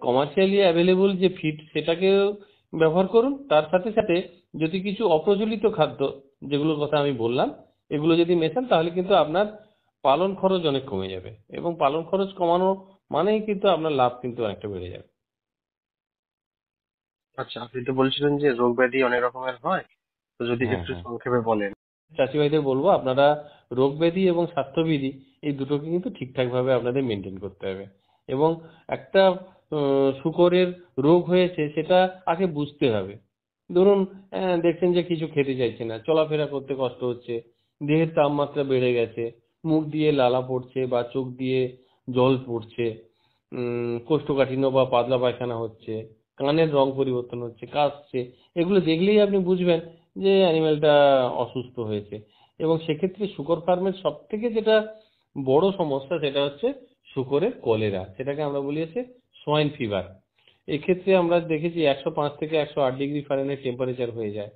কমার্শিয়ালি অ্যাভেলেবল যে ফিড সেটাকেও ব্যবহার করুন, তার সাথে সাথে যদি কিছু অপ্রচলিত খাদ্য যেগুলোর কথা আমি বললাম এগুলো যদি মেশান, তাহলে কিন্তু আপনার পালন খরচ অনেক কমে যাবে, এবং পালন খরচ কমানো মানেই কিন্তু আপনার লাভ কিন্তু অনেকটা বেড়ে যাবে। আচ্ছা, আপনি তো বলছিলেন যে রোগ ব্যাধি অনেক রকমের হয়, তো যদি হ্যাঁ, একটু হ্যাঁ, সংক্ষেপে বলেন। চাষি ভাইদের বলবো আপনারা রোগ ব্যাধি এবং স্বাস্থ্যবিধি এই দুটোকে কিন্তু ঠিকঠাক ভাবে আপনাদের মেনটেন করতে হবে। এবং একটা শূকরের রোগ হয়েছে সেটা আগে বুঝতে হবে। ধরুন দেখছেন যে কিছু খেতে চাইছে না, চলাফেরা করতে কষ্ট হচ্ছে, দেহের তাপমাত্রা বেড়ে গেছে, মুখ দিয়ে লালা পড়ছে বা চোখ দিয়ে জল পড়ছে, কোষ্ঠকাঠিন্য বা পাতলা পায়খানা হচ্ছে, কানের রং পরিবর্তন হচ্ছে, কাশছে, এগুলো দেখলেই আপনি বুঝবেন যে অ্যানিমেলটা অসুস্থ হয়েছে। এবং সেক্ষেত্রে শূকর ফার্মের সব থেকে যেটা বড় সমস্যা সেটা হচ্ছে শূকরের কলেরা, সেটাকে আমরা বলি হচ্ছে সোয়াইন ফিভার। এক্ষেত্রে আমরা দেখেছি 105 থেকে 108 ডিগ্রি ফারেনহাইট টেম্পারেচার হয়ে যায়,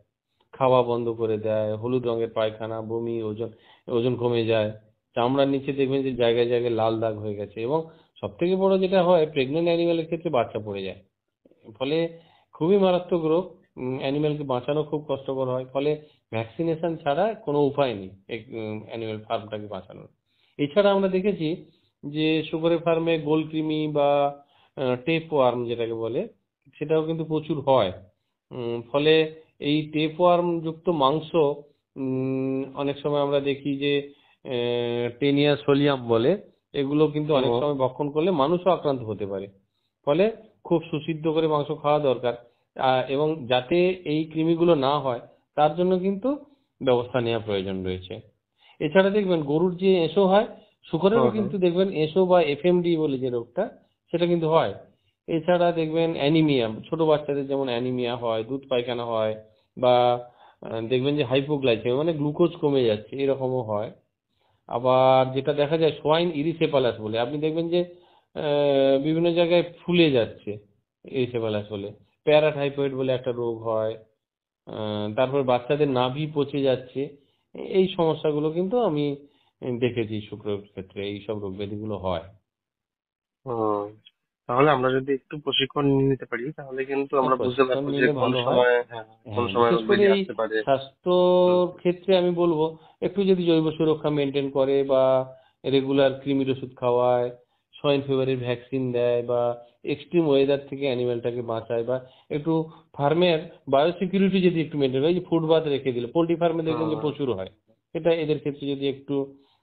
খাওয়া বন্ধ করে দেয়, হলুদ রঙের পায়খানা, বমি, ওজন ওজন কমে যায়, চামড়ার নিচে দেখবেন যে জায়গায় জায়গায় লাল দাগ হয়ে গেছে, এবং সব থেকে বড় যেটা হয় প্রেগনেন্ট অ্যানিমেলের ক্ষেত্রে বাচ্চা পড়ে যায়। ফলে খুবই মারাত্মক রোগ, অ্যানিমেলকে বাঁচানো খুব কষ্টকর হয়। ফলে ভ্যাকসিনেশন ছাড়া কোনো উপায় নেই অ্যানিমেল ফার্মটাকে বাঁচানোর। এছাড়া আমরা দেখেছি যে শুকরের ফার্মে গোল কৃমি বা টেপ ওয়ার্ম যেটাকে বলে, সেটাও কিন্তু প্রচুর হয়। ফলে এই টেপ ওয়ার্ম যুক্ত মাংস অনেক সময় আমরা দেখি যে টেনিয়া সোলিয়াম বলে, এগুলো কিন্তু অনেক হুম সময় ভক্ষণ করলে মানুষও আক্রান্ত হতে পারে। ফলে খুব সুসিদ্ধ করে মাংস খাওয়া দরকার, এবং যাতে এই কৃমিগুলো না হয় তার জন্য কিন্তু ব্যবস্থা নেওয়া প্রয়োজন রয়েছে। এছাড়া দেখবেন গরুর যে এঁসো হয়, হুম শুকরেরও হুম। কিন্তু দেখবেন এঁসো বা এফএমডি বলে যে রোগটা, সেটা কিন্তু হয়। এছাড়া দেখবেন অ্যানিমিয়া, ছোট বাচ্চাদের যেমন অ্যানিমিয়া হয়, দুধ পায়খানা হয়, বা দেখবেন যে হাইপোগ্লাইসেমিয়া মানে গ্লুকোজ কমে যাচ্ছে, এরকমও হয়। আবার যেটা দেখা যায় সোয়াইন ইরিসেপালাস বলে, আপনি দেখবেন যে বিভিন্ন জায়গায় ফুলে যাচ্ছে এরিসেপালাস হলে। প্যারাটাইফয়েড বলে একটা রোগ হয়। তারপর বাচ্চাদের নাভি পচে যাচ্ছে। এই সমস্যাগুলো কিন্তু আমি দেখেছি শুক্রের ক্ষেত্রে এই সব রোগ ব্যাধিগুলো হয়। হুম। তাহলে আমরা যদি একটু প্রশিক্ষণ নিয়ে নিতে পারি তাহলে কিন্তু আমরা বুঝতে প্রশিক্ষণ পারবো যে নিলে কোন ভালো হয়। সময়, হ্যাঁ, কোন হ্যাঁ, সময় বিশেষ রোগ করে ব্যাধি এই আসতে পারে। হুম স্বাস্থ্যর ক্ষেত্রে আমি বলবো একটু যদি জৈব সুরক্ষা মেনটেন করে, বা রেগুলার কৃমির ওষুধ খাওয়ায়, সোয়াইন ফিভারের ভ্যাকসিন দেয়, বা এক্সট্রিম ওয়েদার থেকে অ্যানিমেলটাকে বাঁচায়, বা একটু ফার্মের বায়োসিকিউরিটি যদি একটু মেনটেন করে, এই যে ফুটপাত রেখে দিল, পোল্ট্রি ফার্মে দেখবেন যে হুম প্রচুর হয়, এটা এদের ক্ষেত্রে যদি একটু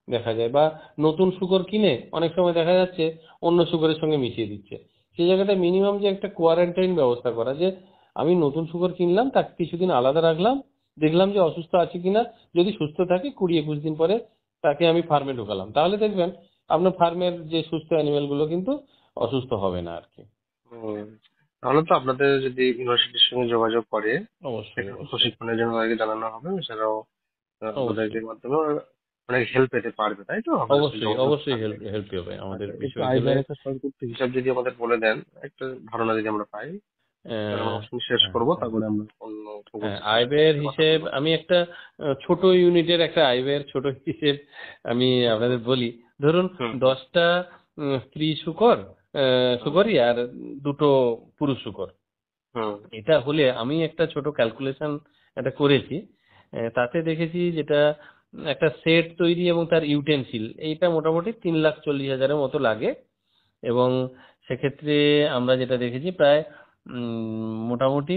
দেখা যায়, বা নতুন শূকর কিনে অনেক সময় দেখা যাচ্ছে অন্য শূকরের সঙ্গে মিশিয়ে দিচ্ছে, সেই জায়গাটা মিনিমাম যে একটা কোয়ারেন্টাইন ব্যবস্থা করা, যে আমি নতুন শূকর কিনলাম, তাকে কিছুদিন আলাদা রাখলাম, দেখলাম যে অসুস্থ আছে কিনা, যদি সুস্থ থাকে 20-21 দিন পরে তাকে আমি ফার্মে ঢোকালাম, তাহলে দেখবেন আপনার ফার্মের যে সুস্থ অ্যানিমেল গুলো কিন্তু অসুস্থ হবে না আর কি। হুম। তাহলে তো আপনাদের যদি ইউনিভার্সিটির সঙ্গে যোগাযোগ করে অবশ্যই, একটু অবশ্যই, প্রশিক্ষণের জন্য তাদেরকে জানানো হবে, এছাড়াও অবশ্যই, ওদেরকে মাধ্যমে অনেক হেল্প পেতে পারবে, তাই তো আপনাদের সঙ্গে অবশ্যই, যোগাযোগ অবশ্যই থাকলে। হেল্প হেল্প হবে আমাদের আচ্ছা, একটু আয় ব্যয়ের বিশ্ববিদ্যালয়ে। একটা সংক্ষিপ্ত হিসাব যদি আমাদের বলে দেন, একটা ধারণা যদি আমরা পাই, তাহলে আমরা আহ, অপশন শেষ হ্যাঁ, করবো, হ্যাঁ, তারপরে আমরা অন্য হ্যাঁ, পরবর্তী আয় বিষয়ের ব্যয়ের সাথে কথা হিসেব বলবো। আমি একটা ছোট ইউনিটের একটা আয় ব্যয়ের ছোট হিসেব আমি হুম আপনাদের বলি। ধরুন হুম 10টা স্ত্রী শূকর শুকরই আর দুটো পুরুষ শুকর। হুম। এটা হলে আমি একটা ছোট ক্যালকুলেশন এটা করেছি, তাতে দেখেছি যেটা একটা সেট তৈরি এবং তার ইউটেনসিল এইটা মোটামুটি 3,40,000-এর মতো লাগে। এবং সেক্ষেত্রে আমরা যেটা দেখেছি প্রায় মোটামুটি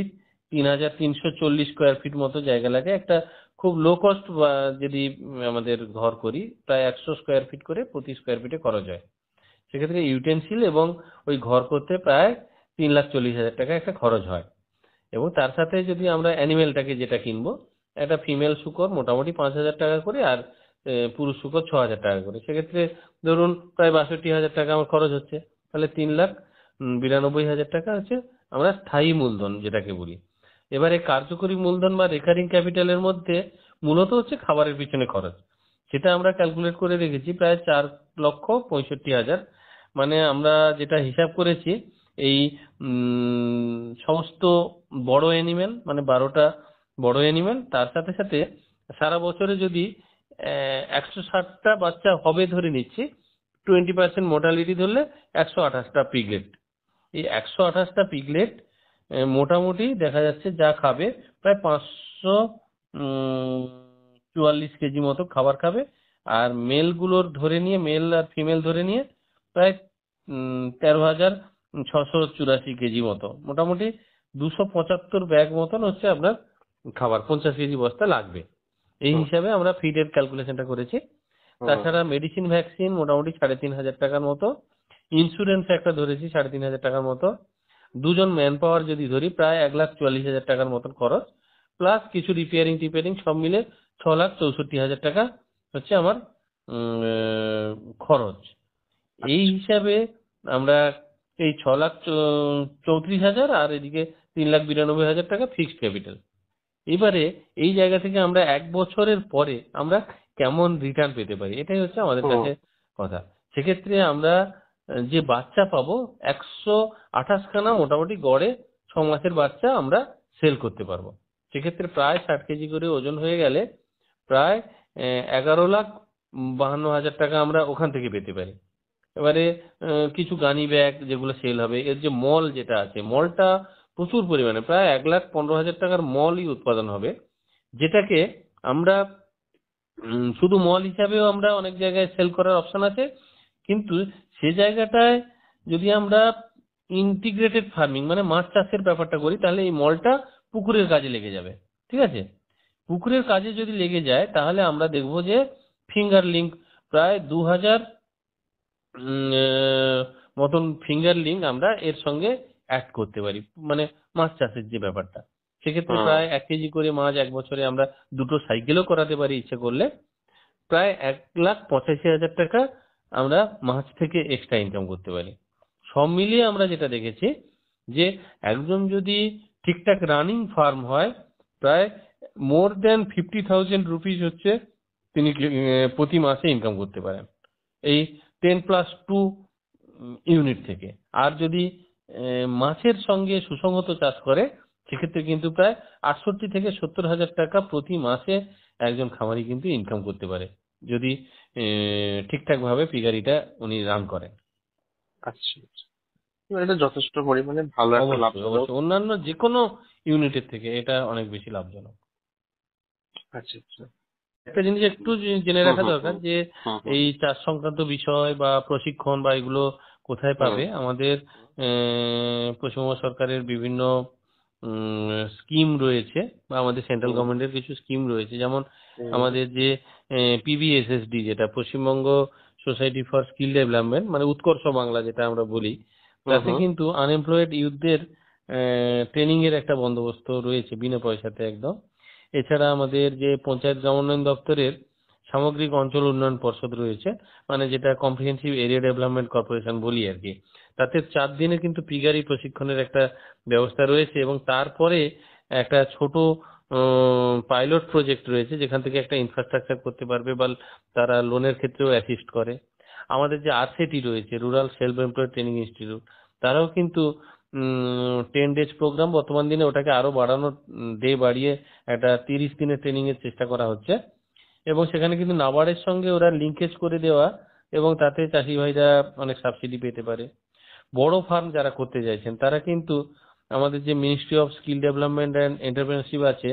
3,340 স্কোয়ার ফিট মতো জায়গা লাগে। একটা খুব লো কস্ট বা যদি আমাদের ঘর করি প্রায় 100 স্কোয়ার ফিট করে প্রতি স্কোয়ার ফিটে খরচ হয়। সেক্ষেত্রে ইউটেনসিল এবং ওই ঘর করতে প্রায় 3,40,000 টাকা একটা খরচ হয়। এবং তার সাথে যদি আমরা অ্যানিমেলটাকে যেটা কিনবো, একটা ফিমেল শূকর মোটামুটি 5,000 টাকা করে, আর পুরুষ শূকর 6,000 টাকা করে, সেক্ষেত্রে ধরুন প্রায় 62,000 টাকা আমার খরচ হচ্ছে। তাহলে 3,92,000 টাকা হচ্ছে আমরা স্থায়ী মূলধন যেটাকে বলি। এবারে কার্যকরী মূলধন বা রেকারিং ক্যাপিটালের মধ্যে মূলত হচ্ছে খাবারের পিছনে খরচ, সেটা আমরা ক্যালকুলেট করে রেখেছি প্রায় 4,65,000। মানে আমরা যেটা হিসাব করেছি এই সমস্ত বড় অ্যানিমেল মানে 12টা বড় অ্যানিমেল, তার সাথে সাথে সারা বছরে যদি 160টা বাচ্চা হবে ধরে নিচ্ছি, 20% মোর্টালিটি ধরলে 128টা পিগলেট। এই 128টা পিগলেট মোটামুটি দেখা যাচ্ছে যা খাবে প্রায় 544 কেজি মতো খাবার খাবে। আর মেলগুলোর ধরে নিয়ে, মেল আর ফিমেল ধরে নিয়ে প্রায় 13,684 কেজি মতো, মোটামুটি 275 ব্যাগ মতন হচ্ছে আপনার খাবার, 50 কেজি বস্তা লাগবে। এই হিসাবে আমরা ফিডের ক্যালকুলেশনটা করেছি। তাছাড়া মেডিসিন ভ্যাকসিন মোটামুটি 3,500 টাকার মতো, ইন্স্যুরেন্স একটা ধরেছি 3,500 টাকার মতো, দুজন ম্যান পাওয়ার যদি ধরি প্রায় 1,44,000 টাকার মতন খরচ, প্লাস কিছু রিপেয়ারিং সব মিলে 6,64,000 টাকা হচ্ছে আমার খরচ। এই হিসাবে আমরা এই 6,34,000 আর এদিকে 3,92,000 টাকা ফিক্সড ক্যাপিটাল। এবারে এই জায়গা থেকে আমরা 1 বছরের পরে আমরা কেমন রিটার্ন পেতে পারি, এটাই হচ্ছে আমাদের কাছে কথা। সেক্ষেত্রে আমরা যে বাচ্চা পাবো 128 খানা মোটামুটি গড়ে 6 মাসের বাচ্চা আমরা সেল করতে পারবো। সেক্ষেত্রে প্রায় 60 কেজি করে ওজন হয়ে গেলে প্রায় 11,52,000 টাকা আমরা ওখান থেকে পেতে পারি। এবারে কিছু গানি ব্যাগ যেগুলো সেল হবে, এর যে মল যেটা আছে, মলটা প্রচুর পরিমাণে প্রায় 1,15,000 টাকার মলই উৎপাদন হবে, যেটাকে আমরা শুধু মল হিসাবেও আমরা অনেক জায়গায় সেল করার অপশন আছে। কিন্তু সে জায়গাটায় যদি আমরা ইন্টিগ্রেটেড ফার্মিং মানে মাছ চাষের ব্যাপারটা করি, তাহলে এই মলটা পুকুরের কাজে লেগে যাবে। ঠিক আছে, পুকুরের কাজে যদি লেগে যায় তাহলে আমরা দেখবো যে ফিঙ্গার লিঙ্ক প্রায় 2,000 মতন ফিঙ্গার লিঙ্ক আমরা এর সঙ্গে অ্যাড করতে পারি, মানে মাছ চাষের যে ব্যাপারটা। সেক্ষেত্রে প্রায় 1 কেজি করে মাছ 1 বছরে আমরা দুটো সাইকেলও করাতে পারি ইচ্ছে করলে। প্রায় 1,85,000 টাকা আমরা মাছ থেকে এক্সট্রা ইনকাম করতে পারি। সব মিলিয়ে আমরা যেটা দেখেছি যে একজন যদি ঠিকঠাক রানিং ফার্ম হয়, প্রায় মোর দেন 50,000 রুপিস হচ্ছে তিনি প্রতি মাসে ইনকাম করতে পারেন এই 10+2 ইউনিট থেকে। আর যদি মাছের সঙ্গে সুসংহত চাষ করে সেক্ষেত্রে কিন্তু প্রায় 68 থেকে 70,000 টাকা প্রতি মাসে একজন খামারি কিন্তু ইনকাম করতে পারে, যদি ঠিকঠাক ভাবে পিগারিটা উনি রান করেন। আচ্ছা, এটা যথেষ্ট পরিমাণে ভালো একটা লাভ। অবশ্যই অন্যান্য যে কোনো ইউনিটের থেকে এটা অনেক বেশি লাভজনক। আচ্ছা আচ্ছা, একটা জিনিস একটু জেনে রাখা দরকার যে এই চাষ সংক্রান্ত বিষয় বা প্রশিক্ষণ বা এগুলো কোথায় পাবে। আমাদের পশ্চিমবঙ্গ সরকারের বিভিন্ন স্কিম রয়েছে বা আমাদের সেন্ট্রাল গভর্নমেন্টের কিছু স্কিম রয়েছে, যেমন আমাদের যে PBSSD যেটা Paschimbanga society for skill development মানে উৎকর্ষ বাংলা যেটা আমরা বলি, তাতে কিন্তু আনএমপ্লয়েড ইউথদের ট্রেনিং এর একটা বন্দোবস্ত রয়েছে বিনা পয়সাতে একদম। এছাড়া আমাদের যে পঞ্চায়েত গ্রাম উন্নয়ন দপ্তরের সামগ্রিক অঞ্চল উন্নয়ন পর্ষদ রয়েছে, মানে যেটা কম্প্রিহেন্সিভ এরিয়া ডেভেলপমেন্ট কর্পোরেশন বলি আর কি, তাতে 4 দিনে কিন্তু পিগারি প্রশিক্ষণের একটা ব্যবস্থা রয়েছে। এবং তারপরে একটা ছোট পাইলট প্রজেক্ট রয়েছে যেখান থেকে একটা ইনফ্রাস্ট্রাকচার করতে পারবে বা তারা লোনের ক্ষেত্রেও অ্যাসিস্ট করে। আমাদের যে RCT রয়েছে, rural self employed training institute, তারাও কিন্তু 10 days প্রোগ্রাম, বর্তমান দিনে ওটাকে আরো বাড়ানোর ডে বাড়িয়ে একটা 30 দিনের ট্রেনিং এর চেষ্টা করা হচ্ছে। এবং সেখানে কিন্তু নাবার্ডের সঙ্গে ওরা লিঙ্কেজ করে দেওয়া এবং তাতে চাষি ভাইরা অনেক সাবসিডি পেতে পারে। বড় ফার্ম যারা করতে চাইছেন তারা কিন্তু আমাদের যে ministry of skill development and entrepreneurship আছে,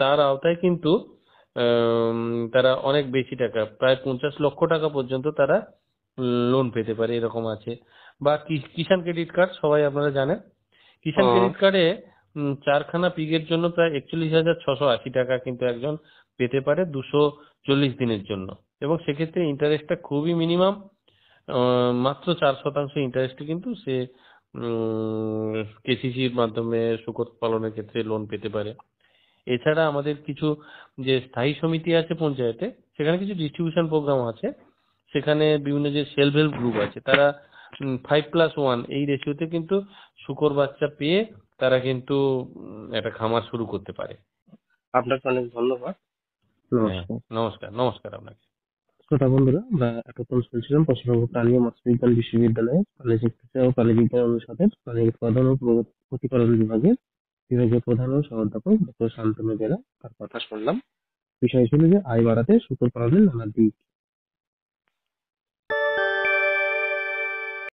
তার আওতায় কিন্তু তারা অনেক বেশি টাকা, প্রায় 50 লক্ষ টাকা পর্যন্ত তারা লোন পেতে পারে, এরকম আছে। বা কিষাণ ক্রেডিট কার্ড সবাই আপনারা জানেন, কিষাণ হুম। ক্রেডিট কার্ডে 4খানা পিগের জন্য প্রায় 41,680 টাকা কিন্তু একজন পেতে পারে 240 দিনের জন্য, এবং সেক্ষেত্রে ইন্টারেস্টটা খুবই মিনিমাম, মাত্র 4% ইন্টারেস্টে কিন্তু সে কেসিসির মাধ্যমে শূকর পালনের ক্ষেত্রে লোন পেতে পারে। এছাড়া আমাদের কিছু যে স্থায়ী সমিতি আছে পঞ্চায়েতে, সেখানে কিছু ডিস্ট্রিবিউশন প্রোগ্রাম আছে, সেখানে বিভিন্ন যে সেলফ হেল্প গ্রুপ আছে তারা 5+1 এই রেশিওতে কিন্তু শূকর বাচ্চা পেয়ে তারা কিন্তু একটা খামার শুরু করতে পারে। আপনাকে অনেক ধন্যবাদ। হ্যাঁ, নমস্কার নমস্কার আপনাকে। শ্রোতা বন্ধুরা, আমরা এতক্ষণ শুনছিলাম পশ্চিমবঙ্গ প্রাণী ও মৎস্য বিজ্ঞান বিশ্ববিদ্যালয়ের প্রাণী চিকিৎসা ও প্রাণী বিজ্ঞান অনুষদের প্রাণী উৎপাদন ও প্রতিপালন বিভাগীয় প্রধান ও সহ-অধ্যাপক ডক্টর শান্তনু বেরা তার কথা শুনলাম। বিষয় ছিল যে আয় বাড়াতে শূকর পালনের নানা দিক।